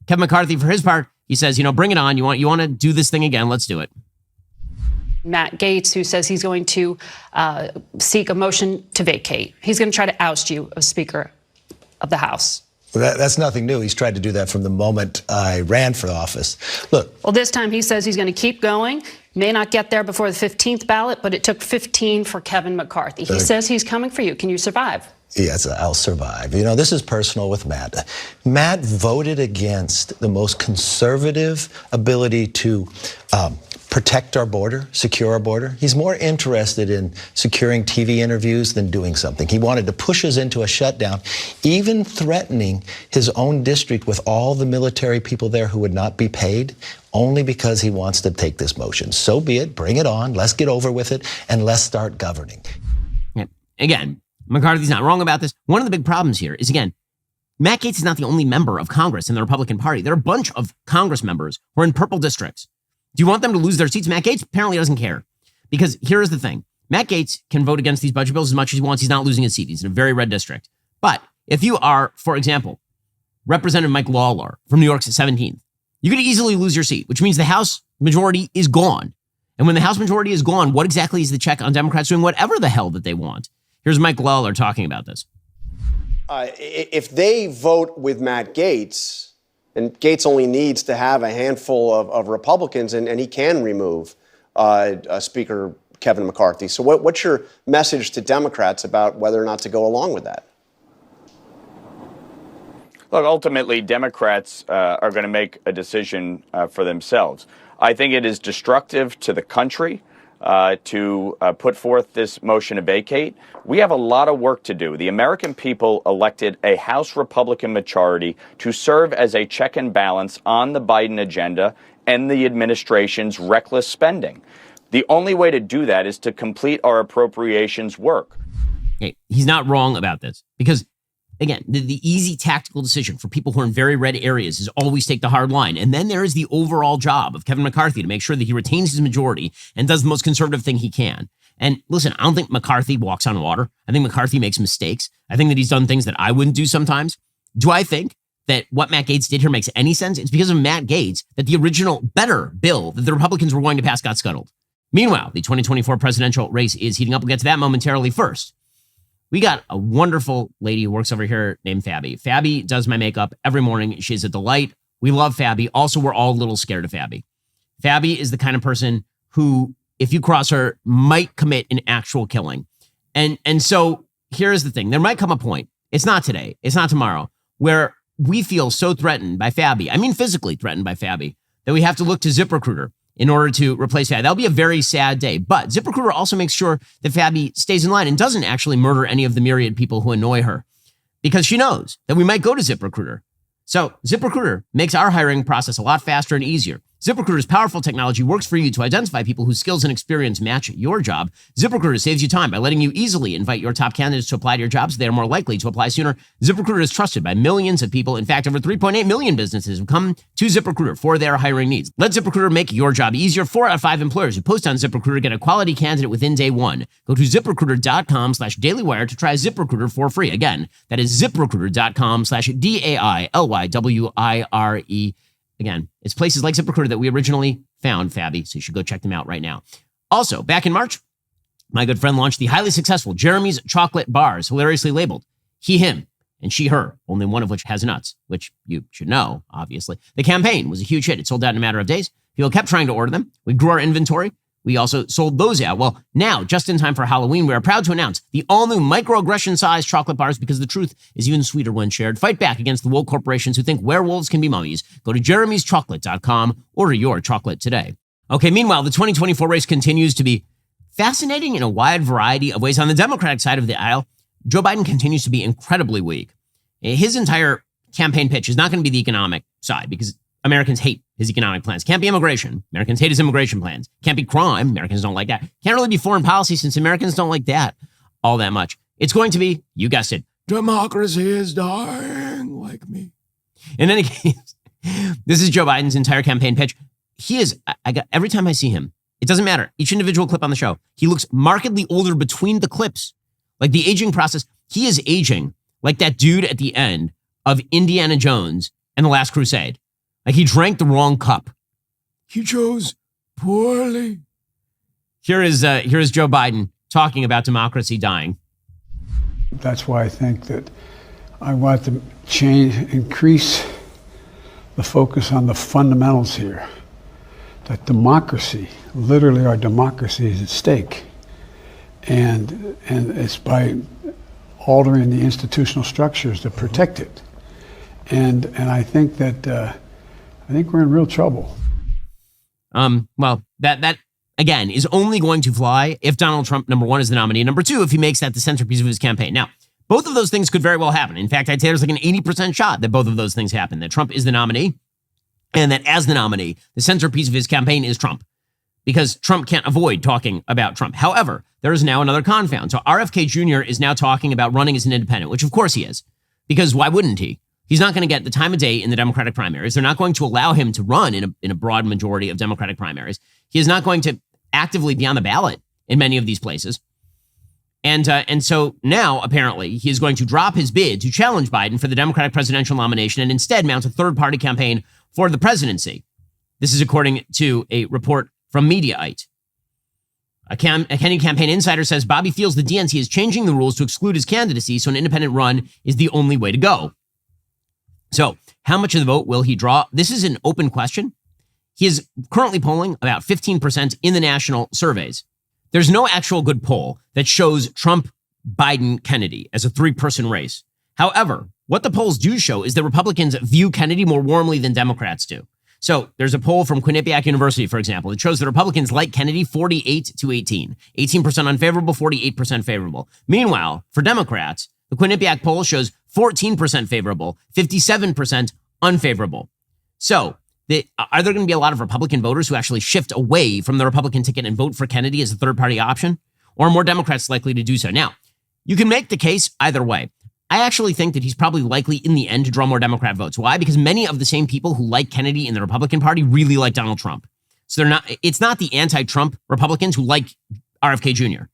Kevin McCarthy, for his part, he says, bring it on. You want to do this thing again? Let's do it. Matt Gaetz, who says he's going to seek a motion to vacate. He's going to try to oust you as Speaker of the House. Well, that's nothing new. He's tried to do that from the moment I ran for office. Look. Well, this time he says he's going to keep going. May not get there before the 15th ballot, but it took 15 for Kevin McCarthy. He says he's coming for you. Can you survive? Yes, I'll survive. You know, this is personal with Matt. Matt voted against the most conservative ability to protect our border, secure our border. He's more interested in securing TV interviews than doing something. He wanted to push us into a shutdown, even threatening his own district with all the military people there who would not be paid, only because he wants to take this motion. So be it. Bring it on. Let's get over with it, and let's start governing. Yeah. Again, McCarthy's not wrong about this. One of the big problems here is, again, Matt Gaetz is not the only member of Congress in the Republican Party. There are a bunch of Congress members who are in purple districts. Do you want them to lose their seats? Matt Gaetz apparently doesn't care. Because here's the thing. Matt Gaetz can vote against these budget bills as much as he wants. He's not losing his seat. He's in a very red district. But if you are, for example, Representative Mike Lawler from New York's 17th, you could easily lose your seat, which means the House majority is gone. And when the House majority is gone, what exactly is the check on Democrats doing whatever the hell that they want? Here's Mike Lawler talking about this. If they vote with Matt Gaetz, and Gaetz only needs to have a handful of Republicans, and he can remove Speaker Kevin McCarthy. So what's your message to Democrats about whether or not to go along with that? Look, ultimately, Democrats are going to make a decision for themselves. I think it is destructive to the country to put forth this motion to vacate. We have a lot of work to do. The American people elected a House Republican majority to serve as a check and balance on the Biden agenda and the administration's reckless spending. The only way to do that is to complete our appropriations work. Okay, he's not wrong about this because, again, the easy tactical decision for people who are in very red areas is always take the hard line. And then there is the overall job of Kevin McCarthy to make sure that he retains his majority and does the most conservative thing he can. And listen, I don't think McCarthy walks on water. I think McCarthy makes mistakes. I think that he's done things that I wouldn't do sometimes. Do I think that what Matt Gaetz did here makes any sense? It's because of Matt Gaetz that the original better bill that the Republicans were going to pass got scuttled. Meanwhile, the 2024 presidential race is heating up. We'll get to that momentarily. First, we got a wonderful lady who works over here named Fabby. Fabby does my makeup every morning. She's a delight. We love Fabby. Also, we're all a little scared of Fabby. Fabby is the kind of person who, if you cross her, might commit an actual killing. And so here's the thing. There might come a point, it's not today, it's not tomorrow, where we feel so threatened by Fabby, I mean physically threatened by Fabby, that we have to look to ZipRecruiter in order to replace Fabby. That'll be a very sad day. But ZipRecruiter also makes sure that Fabby stays in line and doesn't actually murder any of the myriad people who annoy her, because she knows that we might go to ZipRecruiter. So ZipRecruiter makes our hiring process a lot faster and easier. ZipRecruiter's powerful technology works for you to identify people whose skills and experience match your job. ZipRecruiter saves you time by letting you easily invite your top candidates to apply to your jobs. They are more likely to apply sooner. ZipRecruiter is trusted by millions of people. In fact, over 3.8 million businesses have come to ZipRecruiter for their hiring needs. Let ZipRecruiter make your job easier. 4 out of 5 employers who post on ZipRecruiter get a quality candidate within day one. Go to ZipRecruiter.com/dailywire to try ZipRecruiter for free. Again, that is ZipRecruiter.com/DAILYWIRE. Again, it's places like ZipRecruiter that we originally found Fabby, so you should go check them out right now. Also, back in March, my good friend launched the highly successful Jeremy's Chocolate Bars, hilariously labeled he, him, and she, her, only one of which has nuts, which you should know, obviously. The campaign was a huge hit. It sold out in a matter of days. People kept trying to order them. We grew our inventory. We also sold those out. Well, now, just in time for Halloween, we are proud to announce the all-new microaggression-sized chocolate bars, because the truth is even sweeter when shared. Fight back against the woke corporations who think werewolves can be mummies. Go to jeremy'schocolate.com. Order your chocolate today. Okay, meanwhile, the 2024 race continues to be fascinating in a wide variety of ways. On the Democratic side of the aisle, Joe Biden continues to be incredibly weak. His entire campaign pitch is not going to be the economic side, because Americans hate his economic plans. Can't be immigration. Americans hate his immigration plans. Can't be crime. Americans don't like that. Can't really be foreign policy, since Americans don't like that all that much. It's going to be, you guessed it, democracy is dying like me. In any case, this is Joe Biden's entire campaign pitch. He is, every time I see him, it doesn't matter, each individual clip on the show, he looks markedly older between the clips. Like the aging process, he is aging like that dude at the end of Indiana Jones and the Last Crusade. Like he drank the wrong cup. He chose poorly. Here is Joe Biden talking about democracy dying. That's why I think that I want to increase the focus on the fundamentals here. That democracy, literally our democracy, is at stake. And it's by altering the institutional structures to protect it. And I think that we're in real trouble. Well, that again is only going to fly if Donald Trump, number one, is the nominee, and number two, if he makes that the centerpiece of his campaign. Now, both of those things could very well happen. In fact, I'd say there's like an 80% shot that both of those things happen, that Trump is the nominee, and that as the nominee, the centerpiece of his campaign is Trump, because Trump can't avoid talking about Trump. However, there is now another confound. So RFK Jr. is now talking about running as an independent, which of course he is, because why wouldn't he? He's not going to get the time of day in the Democratic primaries. They're not going to allow him to run in a broad majority of Democratic primaries. He is not going to actively be on the ballot in many of these places. And so now, apparently, he is going to drop his bid to challenge Biden for the Democratic presidential nomination and instead mount a third-party campaign for the presidency. This is according to a report from Mediaite. A Kennedy campaign insider says Bobby feels the DNC is changing the rules to exclude his candidacy, so an independent run is the only way to go. So how much of the vote will he draw? This is an open question. He is currently polling about 15% in the national surveys. There's no actual good poll that shows Trump, Biden, Kennedy as a three-person race. However, what the polls do show is that Republicans view Kennedy more warmly than Democrats do. So there's a poll from Quinnipiac University, for example, that shows that Republicans like Kennedy 48-18, 18% unfavorable, 48% favorable. Meanwhile, for Democrats, the Quinnipiac poll shows 14% favorable, 57% unfavorable. So are there going to be a lot of Republican voters who actually shift away from the Republican ticket and vote for Kennedy as a third-party option? Or are more Democrats likely to do so? Now, you can make the case either way. I actually think that he's probably likely in the end to draw more Democrat votes. Why? Because many of the same people who like Kennedy in the Republican Party really like Donald Trump. So it's not the anti-Trump Republicans who like RFK Jr.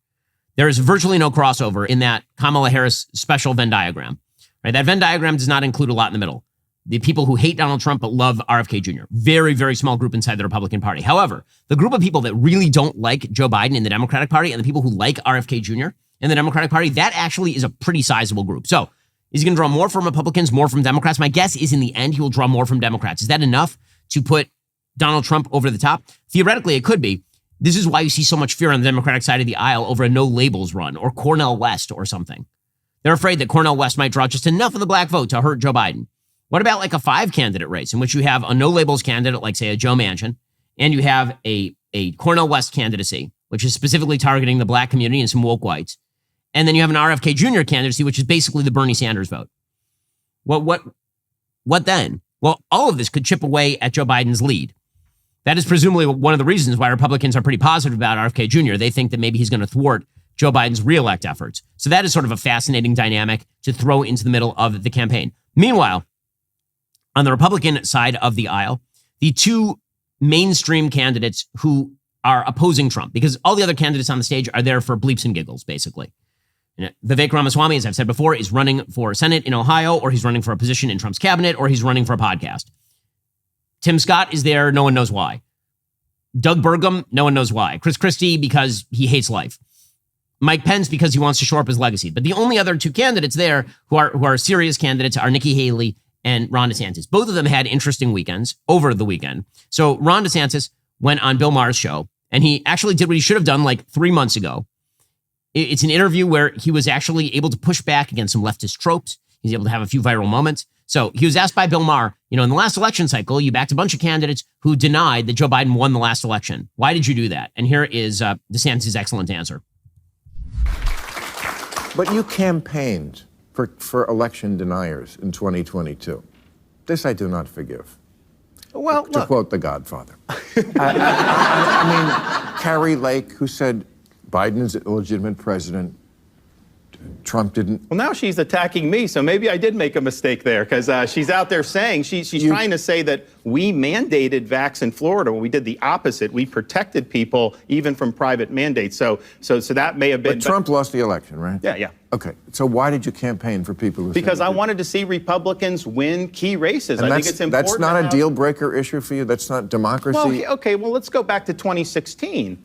There is virtually no crossover in that Kamala Harris special Venn diagram. Right? That Venn diagram does not include a lot in the middle. The people who hate Donald Trump but love RFK Jr. Very, very small group inside the Republican Party. However, the group of people that really don't like Joe Biden in the Democratic Party and the people who like RFK Jr. in the Democratic Party, that actually is a pretty sizable group. So is he going to draw more from Republicans, more from Democrats? My guess is in the end, he will draw more from Democrats. Is that enough to put Donald Trump over the top? Theoretically, it could be. This is why you see so much fear on the Democratic side of the aisle over a no labels run or Cornel West or something. They're afraid that Cornel West might draw just enough of the black vote to hurt Joe Biden. What about like a 5-candidate race in which you have a no labels candidate, like say a Joe Manchin, and you have a Cornel West candidacy, which is specifically targeting the black community and some woke whites. And then you have an RFK Jr. candidacy, which is basically the Bernie Sanders vote. Well, what then? Well, all of this could chip away at Joe Biden's lead. That is presumably one of the reasons why Republicans are pretty positive about RFK Jr. They think that maybe he's going to thwart Joe Biden's reelect efforts. So that is sort of a fascinating dynamic to throw into the middle of the campaign. Meanwhile, on the Republican side of the aisle, the two mainstream candidates who are opposing Trump, because all the other candidates on the stage are there for bleeps and giggles, basically. Vivek Ramaswamy, as I've said before, is running for Senate in Ohio, or he's running for a position in Trump's cabinet, or he's running for a podcast. Tim Scott is there. No one knows why. Doug Burgum, no one knows why. Chris Christie, because he hates life. Mike Pence, because he wants to shore up his legacy. But the only other two candidates there who are serious candidates are Nikki Haley and Ron DeSantis. Both of them had interesting weekends over the weekend. So Ron DeSantis went on Bill Maher's show, and he actually did what he should have done like 3 months ago. It's an interview where he was actually able to push back against some leftist tropes. He's able to have a few viral moments. So he was asked by Bill Maher, in the last election cycle, you backed a bunch of candidates who denied that Joe Biden won the last election. Why did you do that? And here is DeSantis' excellent answer. But you campaigned for election deniers in 2022. This I do not forgive. Well, to quote The Godfather. I mean, Carrie Lake, who said Biden's an illegitimate president. Trump didn't. Well, now she's attacking me, so maybe I did make a mistake there, because she's out there saying she's trying to say that we mandated vax in Florida when we did the opposite. We protected people even from private mandates. So that may have been. But Trump lost the election, right? Yeah. Okay. So why did you campaign for people who? Because I wanted to see Republicans win key races. I think it's important. That's not a deal breaker issue for you. That's not democracy. Well, okay. Well, let's go back to 2016.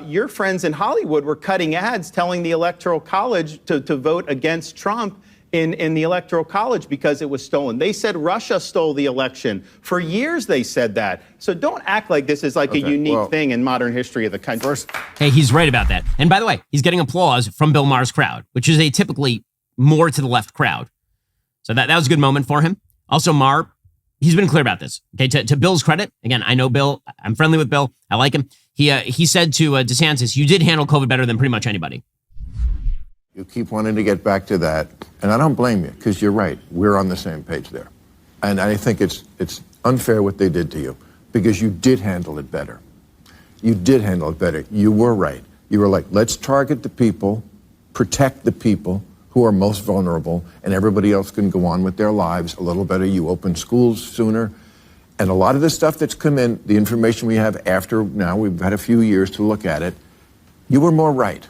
your friends in Hollywood were cutting ads telling the Electoral College to vote against Trump in the Electoral College because it was stolen. They said Russia stole the election. For years they said that. So don't act like this is like a unique thing in modern history of the country. Hey, he's right about that. And by the way, he's getting applause from Bill Maher's crowd, which is a typically more to the left crowd. So that was a good moment for him. Also, Maher, he's been clear about this. Okay, to Bill's credit, again, I know Bill. I'm friendly with Bill. I like him. He said to DeSantis, you did handle COVID better than pretty much anybody. You keep wanting to get back to that, and I don't blame you, because you're right. We're on the same page there. And I think it's unfair what they did to you, because you did handle it better. You did handle it better. You were right. You were like, let's target the people, protect the people who are most vulnerable, and everybody else can go on with their lives a little better. You open schools sooner. And a lot of the stuff that's come in, the information we have after now, we've had a few years to look at it, you were more right.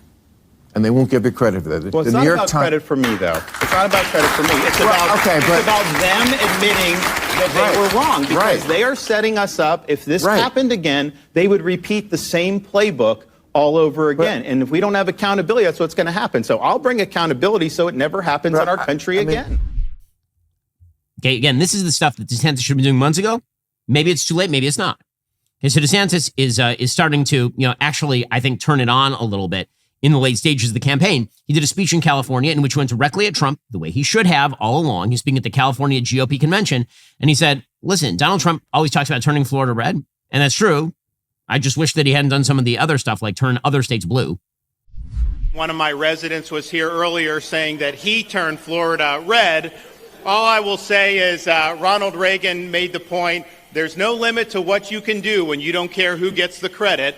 And they won't give you credit for that. Well, it's not about credit for me, though. It's not about credit for me. It's about them admitting that they were wrong, because they are setting us up. If this happened again, they would repeat the same playbook all over again. And if we don't have accountability, that's what's going to happen. So I'll bring accountability so it never happens in our country again. Okay, again, this is the stuff that DeSantis should have been doing months ago. Maybe it's too late. Maybe it's not. Okay, so DeSantis is starting to, actually, I think, turn it on a little bit in the late stages of the campaign. He did a speech in California in which he went directly at Trump, the way he should have all along. He was speaking at the California GOP convention, and he said, listen, Donald Trump always talks about turning Florida red, and that's true. I just wish that he hadn't done some of the other stuff, like turn other states blue. One of my residents was here earlier saying that he turned Florida red. All I will say is Ronald Reagan made the point, there's no limit to what you can do when you don't care who gets the credit.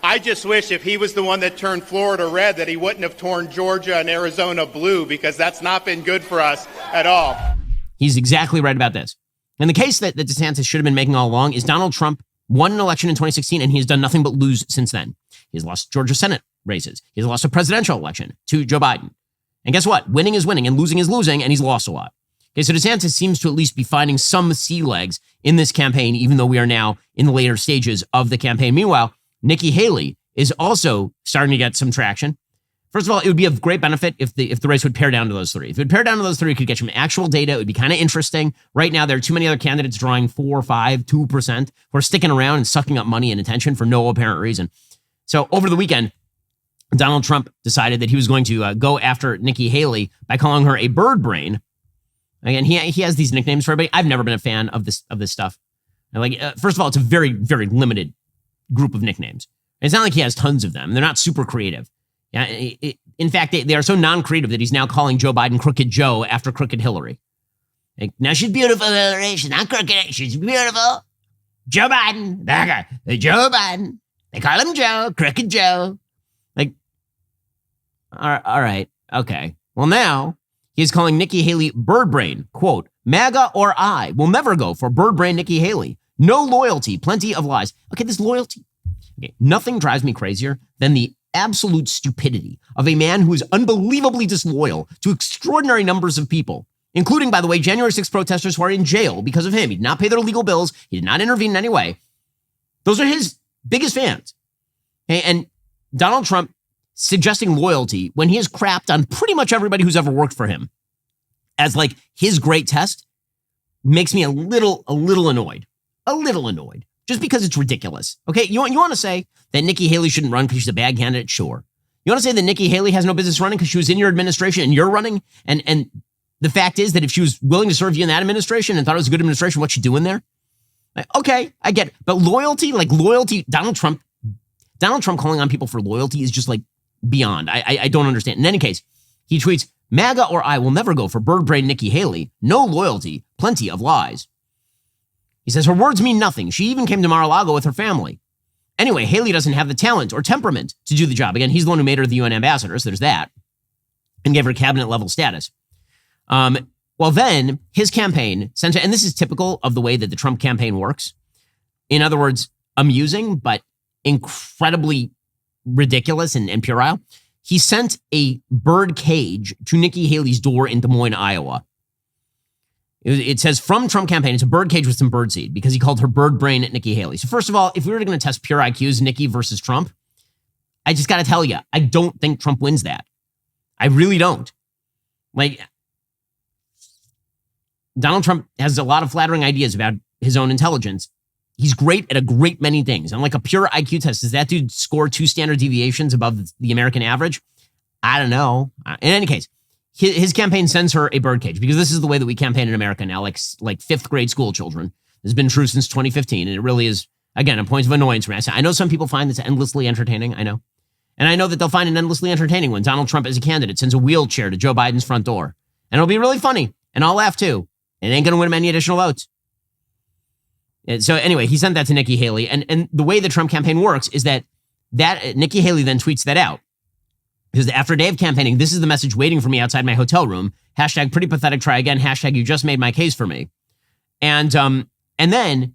I just wish if he was the one that turned Florida red that he wouldn't have torn Georgia and Arizona blue, because that's not been good for us at all. He's exactly right about this. And the case that DeSantis should have been making all along is Donald Trump won an election in 2016, and he has done nothing but lose since then. He has lost Georgia Senate races. He has lost a presidential election to Joe Biden. And guess what? Winning is winning and losing is losing, and he's lost a lot. Okay, so DeSantis seems to at least be finding some sea legs in this campaign, even though we are now in the later stages of the campaign. Meanwhile, Nikki Haley is also starting to get some traction. First of all, it would be of great benefit if the race would pare down to those three. If it would pare down to those three, it could get some actual data. It would be kind of interesting. Right now, there are too many other candidates drawing 4, 5, 2%, who are sticking around and sucking up money and attention for no apparent reason. So over the weekend, Donald Trump decided that he was going to go after Nikki Haley by calling her a bird brain. Again, he has these nicknames for everybody. I've never been a fan of this stuff. First of all, it's a very, very limited group of nicknames. It's not like he has tons of them. They're not super creative. Yeah, in fact, they are so non-creative that he's now calling Joe Biden Crooked Joe after Crooked Hillary. Like, now she's beautiful, Hillary. She's not crooked. She's beautiful. Joe Biden. That guy. Joe Biden. They call him Joe. Crooked Joe. Like, all right. Okay. Well, now he's calling Nikki Haley bird brain. Quote, MAGA or I will never go for bird brain Nikki Haley. No loyalty. Plenty of lies. Okay, this loyalty. Okay, nothing drives me crazier than the absolute stupidity of a man who is unbelievably disloyal to extraordinary numbers of people, including, by the way, January 6th protesters who are in jail because of him. He did not pay their legal bills. He did not intervene in any way. Those are his biggest fans. Okay, and Donald Trump suggesting loyalty when he has crapped on pretty much everybody who's ever worked for him as like his great test makes me a little annoyed. A little annoyed. Just because it's ridiculous. Okay, you want to say that Nikki Haley shouldn't run because she's a bad candidate? Sure. You want to say that Nikki Haley has no business running because she was in your administration and you're running? And the fact is that if she was willing to serve you in that administration and thought it was a good administration, what's she doing there? Like, okay, I get it. But loyalty, Donald Trump calling on people for loyalty is just like beyond. I don't understand. In any case, he tweets, MAGA or I will never go for bird brain Nikki Haley. No loyalty, plenty of lies. He says her words mean nothing. She even came to Mar-a-Lago with her family. Anyway, Haley doesn't have the talent or temperament to do the job. Again, he's the one who made her the UN ambassador, so there's that, and gave her cabinet level status. Well, then his campaign, and this is typical of the way that the Trump campaign works. In other words, amusing, but incredibly ridiculous and puerile. He sent a bird cage to Nikki Haley's door in Des Moines, Iowa. It says from Trump campaign, it's a birdcage with some birdseed because he called her bird brain Nikki Haley. So first of all, if we were going to test pure IQs, Nikki versus Trump, I just got to tell you, I don't think Trump wins that. I really don't. Like, Donald Trump has a lot of flattering ideas about his own intelligence. He's great at a great many things. And like a pure IQ test, does that dude score 2 standard deviations above the American average? I don't know. In any case, his campaign sends her a birdcage because this is the way that we campaign in America now, like 5th grade school children. This has been true since 2015. And it really is, again, a point of annoyance for me. I know some people find this endlessly entertaining. I know. And I know that they'll find it endlessly entertaining when Donald Trump as a candidate sends a wheelchair to Joe Biden's front door. And it'll be really funny. And I'll laugh too. It ain't going to win him any additional votes. And so anyway, he sent that to Nikki Haley. And the way the Trump campaign works is that Nikki Haley then tweets that out. Because after a day of campaigning, this is the message waiting for me outside my hotel room. Hashtag pretty pathetic, try again. Hashtag you just made my case for me. And then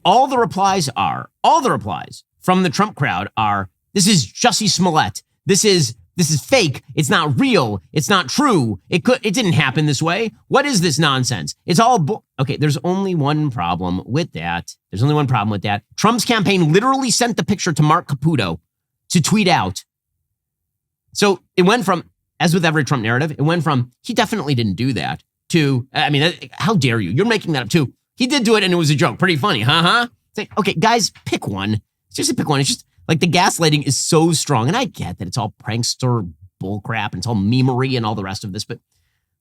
all the replies from the Trump crowd are, this is Jussie Smollett. This is fake. It's not real. It's not true. It didn't happen this way. What is this nonsense? It's all okay. There's only one problem with that. Trump's campaign literally sent the picture to Mark Caputo to tweet out. So it went from, as with every Trump narrative, it went from, he definitely didn't do that, to, I mean, how dare you? You're making that up too. He did do it and it was a joke. Pretty funny, huh? It's like, okay, guys, pick one. Seriously, pick one. It's just like the gaslighting is so strong. And I get that it's all prankster bullcrap and it's all memery and all the rest of this. But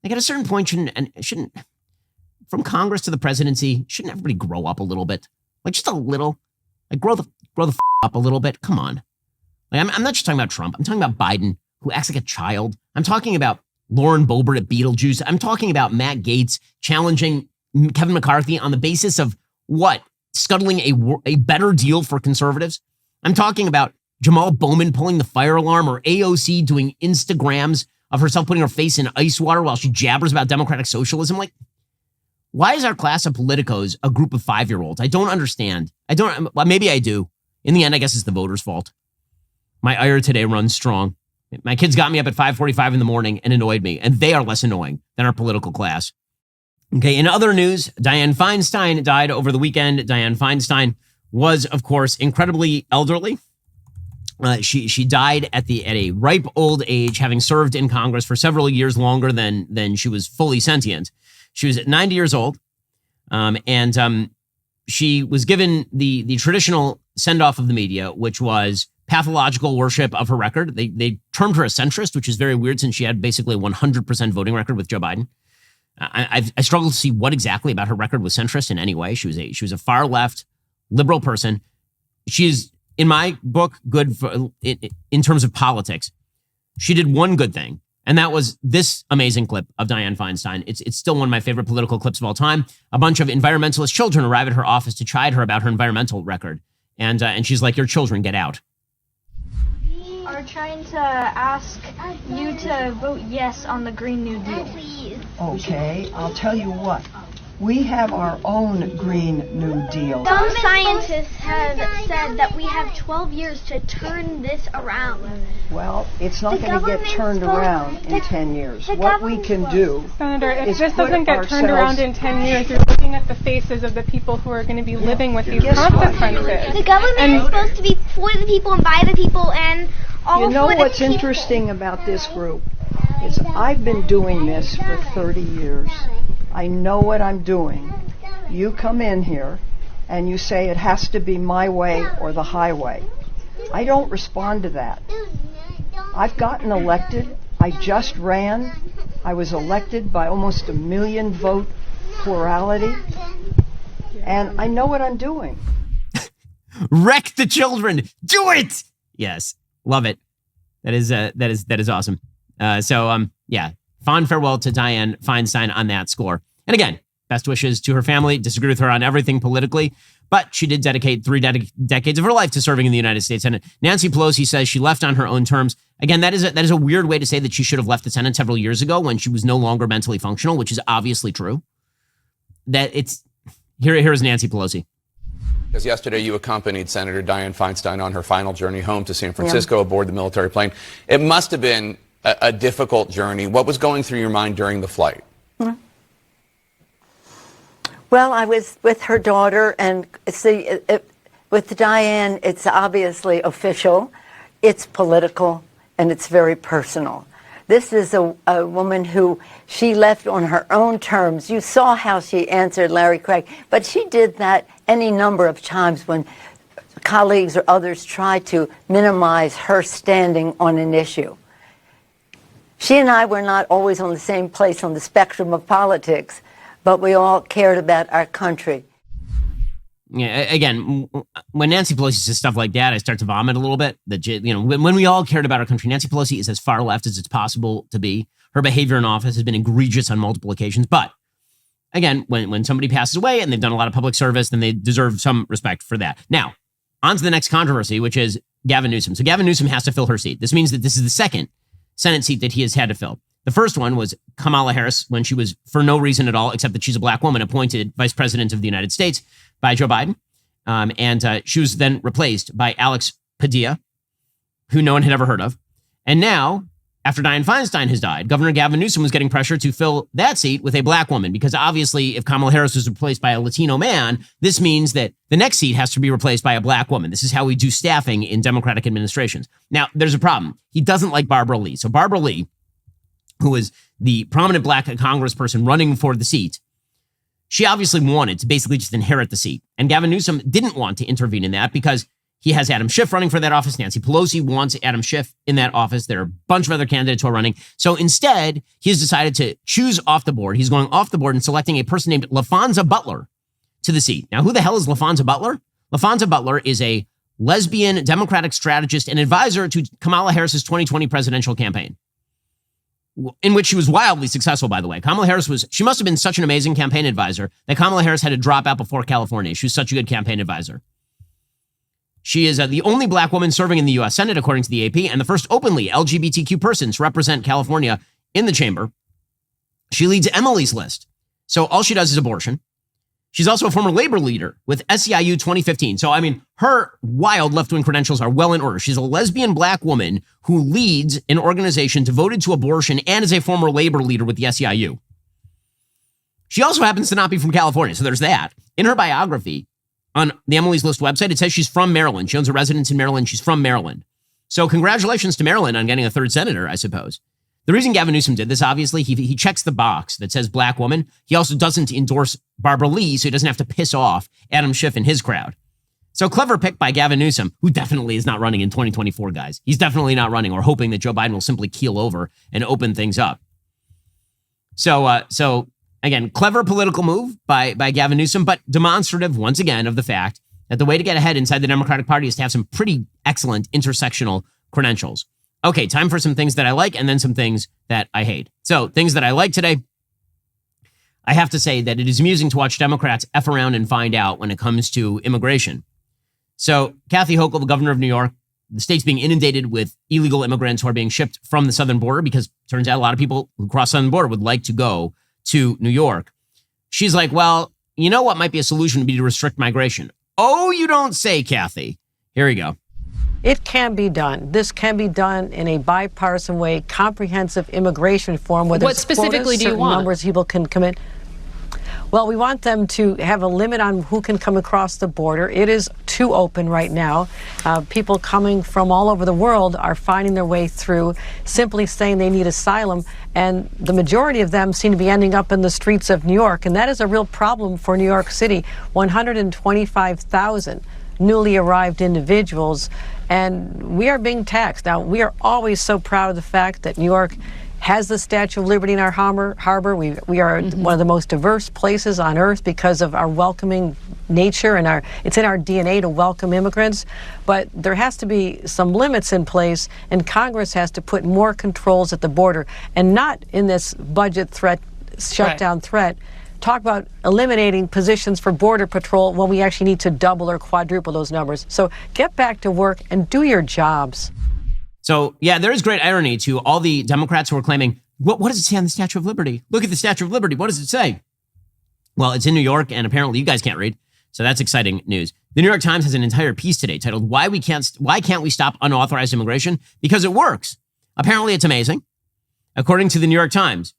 like at a certain point, shouldn't from Congress to the presidency, shouldn't everybody grow up a little bit? Like just a little, like grow the up a little bit. Come on. Like I'm not just talking about Trump. I'm talking about Biden, who acts like a child. I'm talking about Lauren Boebert at Beetlejuice. I'm talking about Matt Gaetz challenging Kevin McCarthy on the basis of what? Scuttling a better deal for conservatives. I'm talking about Jamaal Bowman pulling the fire alarm, or AOC doing Instagrams of herself putting her face in ice water while she jabbers about democratic socialism. Like, why is our class of politicos a group of 5-year-olds? I don't understand. Well, maybe I do. In the end, I guess it's the voters' fault. My ire today runs strong. My kids got me up at 5:45 in the morning and annoyed me, and they are less annoying than our political class. Okay, in other news, Dianne Feinstein died over the weekend. Dianne Feinstein was, of course, incredibly elderly. She died at a ripe old age, having served in Congress for several years longer than she was fully sentient. She was 90 years old, and she was given the traditional send-off of the media, which was pathological worship of her record. They termed her a centrist, which is very weird since she had basically a 100% voting record with Joe Biden. I struggle to see what exactly about her record was centrist in any way. She was a far left liberal person. She is, in my book, good for, in terms of politics. She did one good thing, and that was this amazing clip of Dianne Feinstein. It's still one of my favorite political clips of all time. A bunch of environmentalist children arrive at her office to chide her about her environmental record, and she's like, "Your children, get out." Are trying to ask you to vote yes on the Green New Deal. Okay, I'll tell you what. We have our own Green New Deal. Some scientists have said that we have 12 years to turn this around. Well, it's not going to get turned around in 10 years. What we can do, Senator, if is this put doesn't get turned ourselves- around in 10 years, you're looking at the faces of the people who are going to be living with these Guess what? consequences. The government is supposed to be for the people and by the people and all You know for the what's people. interesting about this group is I've been doing this for 30 years. I know what I'm doing. You come in here and you say it has to be my way or the highway. I don't respond to that. I've gotten elected. I just ran. I was elected by almost 1 million vote plurality. And I know what I'm doing. Wreck the children. Do it. Yes. Love it. That is awesome. Yeah. Fond farewell to Dianne Feinstein on that score. And again, best wishes to her family. Disagree with her on everything politically, but she did dedicate 3 decades of her life to serving in the United States Senate. Nancy Pelosi says she left on her own terms. Again, that is a weird way to say that she should have left the Senate several years ago when she was no longer mentally functional, which is obviously true. Here is Nancy Pelosi. Because yesterday you accompanied Senator Dianne Feinstein on her final journey home to San Francisco aboard the military plane. It must have been a difficult journey. What was going through your mind during the flight? Well, I was with her daughter, and see, with Diane, it's obviously official, it's political, and it's very personal. This is a woman who she left on her own terms. You saw how she answered Larry Craig, but she did that any number of times when colleagues or others tried to minimize her standing on an issue. She and I were not always on the same place on the spectrum of politics, but we all cared about our country. Yeah, again, when Nancy Pelosi says stuff like that, I start to vomit a little bit. When we all cared about our country, Nancy Pelosi is as far left as it's possible to be. Her behavior in office has been egregious on multiple occasions. But again, when somebody passes away and they've done a lot of public service, then they deserve some respect for that. Now, on to the next controversy, which is Gavin Newsom. So Gavin Newsom has to fill her seat. This means that this is the second Senate seat that he has had to fill. The first one was Kamala Harris when she was, for no reason at all, except that she's a black woman, appointed vice president of the United States by Joe Biden. And she was then replaced by Alex Padilla, who no one had ever heard of. And now, after Dianne Feinstein has died, Governor Gavin Newsom was getting pressure to fill that seat with a black woman, because obviously if Kamala Harris was replaced by a Latino man, this means that the next seat has to be replaced by a black woman. This is how we do staffing in Democratic administrations. Now, there's a problem. He doesn't like Barbara Lee. So Barbara Lee, who is the prominent black congressperson running for the seat, she obviously wanted to basically just inherit the seat. And Gavin Newsom didn't want to intervene in that because he has Adam Schiff running for that office. Nancy Pelosi wants Adam Schiff in that office. There are a bunch of other candidates who are running. So instead, he has decided to choose off the board. He's going off the board and selecting a person named LaFonza Butler to the seat. Now, who the hell is LaFonza Butler? LaFonza Butler is a lesbian Democratic strategist and advisor to Kamala Harris's 2020 presidential campaign, in which she was wildly successful, by the way. Kamala Harris she must have been such an amazing campaign advisor that Kamala Harris had to drop out before California. She was such a good campaign advisor. She is the only black woman serving in the U.S. Senate, according to the AP, and the first openly LGBTQ person to represent California in the chamber. She leads Emily's List. So all she does is abortion. She's also a former labor leader with SEIU 2015. So, I mean, her wild left-wing credentials are well in order. She's a lesbian black woman who leads an organization devoted to abortion and is a former labor leader with the SEIU. She also happens to not be from California, so there's that. In her biography on the Emily's List website, it says she's from Maryland. She owns a residence in Maryland. She's from Maryland. So congratulations to Maryland on getting a third senator, I suppose. The reason Gavin Newsom did this, obviously, he checks the box that says black woman. He also doesn't endorse Barbara Lee, so he doesn't have to piss off Adam Schiff and his crowd. So clever pick by Gavin Newsom, who definitely is not running in 2024, guys. He's definitely not running, or hoping that Joe Biden will simply keel over and open things up. So again, clever political move by Gavin Newsom, but demonstrative, once again, of the fact that the way to get ahead inside the Democratic Party is to have some pretty excellent intersectional credentials. Okay, time for some things that I like and then some things that I hate. So things that I like today, I have to say that it is amusing to watch Democrats F around and find out when it comes to immigration. So Kathy Hochul, the governor of New York, the state's being inundated with illegal immigrants who are being shipped from the southern border, because it turns out a lot of people who cross the southern border would like to go to New York. She's like, well, you know what might be a solution would be to restrict migration. Oh, you don't say, Kathy. Here we go. It can be done. This can be done in a bipartisan way, comprehensive immigration reform. What specifically do you want? Numbers of people can come in. Well, we want them to have a limit on who can come across the border. It is too open right now. People coming from all over the world are finding their way through, simply saying they need asylum, and the majority of them seem to be ending up in the streets of New York, and that is a real problem for New York City. 125,000 newly arrived individuals, and we are being taxed. Now, we are always so proud of the fact that New York has the Statue of Liberty in our harbor. We are one of the most diverse places on earth because of our welcoming nature, and it's in our DNA to welcome immigrants. But there has to be some limits in place, and Congress has to put more controls at the border, and not in this budget threat, shutdown threat. Talk about eliminating positions for Border Patrol when we actually need to double or quadruple those numbers. So get back to work and do your jobs. So, yeah, there is great irony to all the Democrats who are claiming, what does it say on the Statue of Liberty? Look at the Statue of Liberty. What does it say? Well, it's in New York, and apparently you guys can't read. So that's exciting news. The New York Times has an entire piece today titled, Why Can't We Stop Unauthorized Immigration? Because it works. Apparently it's amazing. According to the New York Times,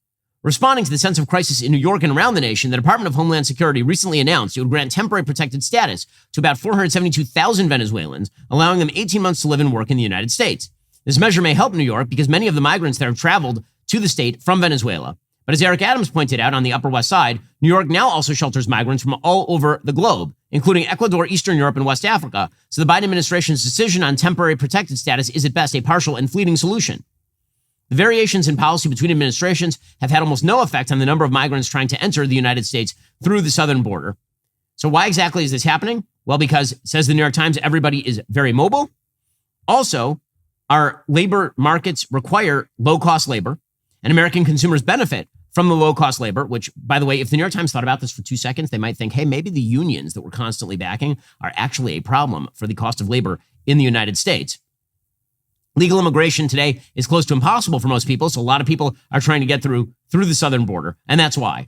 Responding to the sense of crisis in New York and around the nation, the Department of Homeland Security recently announced it would grant temporary protected status to about 472,000 Venezuelans, allowing them 18 months to live and work in the United States. This measure may help New York because many of the migrants that have traveled to the state from Venezuela. But as Eric Adams pointed out on the Upper West Side, New York now also shelters migrants from all over the globe, including Ecuador, Eastern Europe, and West Africa. So the Biden administration's decision on temporary protected status is at best a partial and fleeting solution. The variations in policy between administrations have had almost no effect on the number of migrants trying to enter the United States through the southern border. So why exactly is this happening? Well, because, says the New York Times, everybody is very mobile. Also, our labor markets require low-cost labor, and American consumers benefit from the low-cost labor, which, by the way, if the New York Times thought about this for 2 seconds, they might think, hey, maybe the unions that we're constantly backing are actually a problem for the cost of labor in the United States. Legal immigration today is close to impossible for most people, so a lot of people are trying to get through the southern border, and that's why.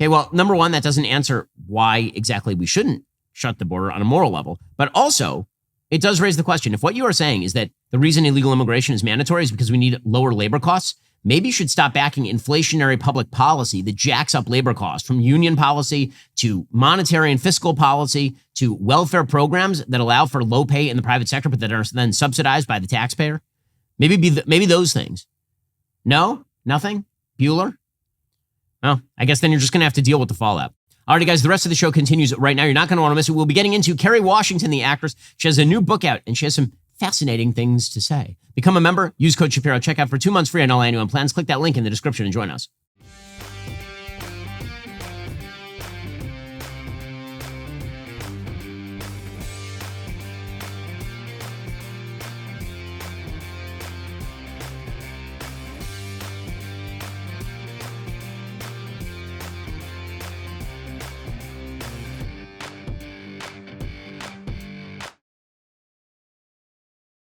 Okay, well, number one, that doesn't answer why exactly we shouldn't shut the border on a moral level, but also it does raise the question, if what you are saying is that the reason illegal immigration is mandatory is because we need lower labor costs, maybe you should stop backing inflationary public policy that jacks up labor costs, from union policy to monetary and fiscal policy to welfare programs that allow for low pay in the private sector but that are then subsidized by the taxpayer. Maybe those things. No? Nothing? Bueller? Well, I guess then you're just going to have to deal with the fallout. Alrighty, guys, the rest of the show continues right now. You're not going to want to miss it. We'll be getting into Kerry Washington, the actress. She has a new book out, and she has some fascinating things to say. Become a member. Use code Shapiro. Check out for 2 months free on all annual plans. Click that link in the description and join us.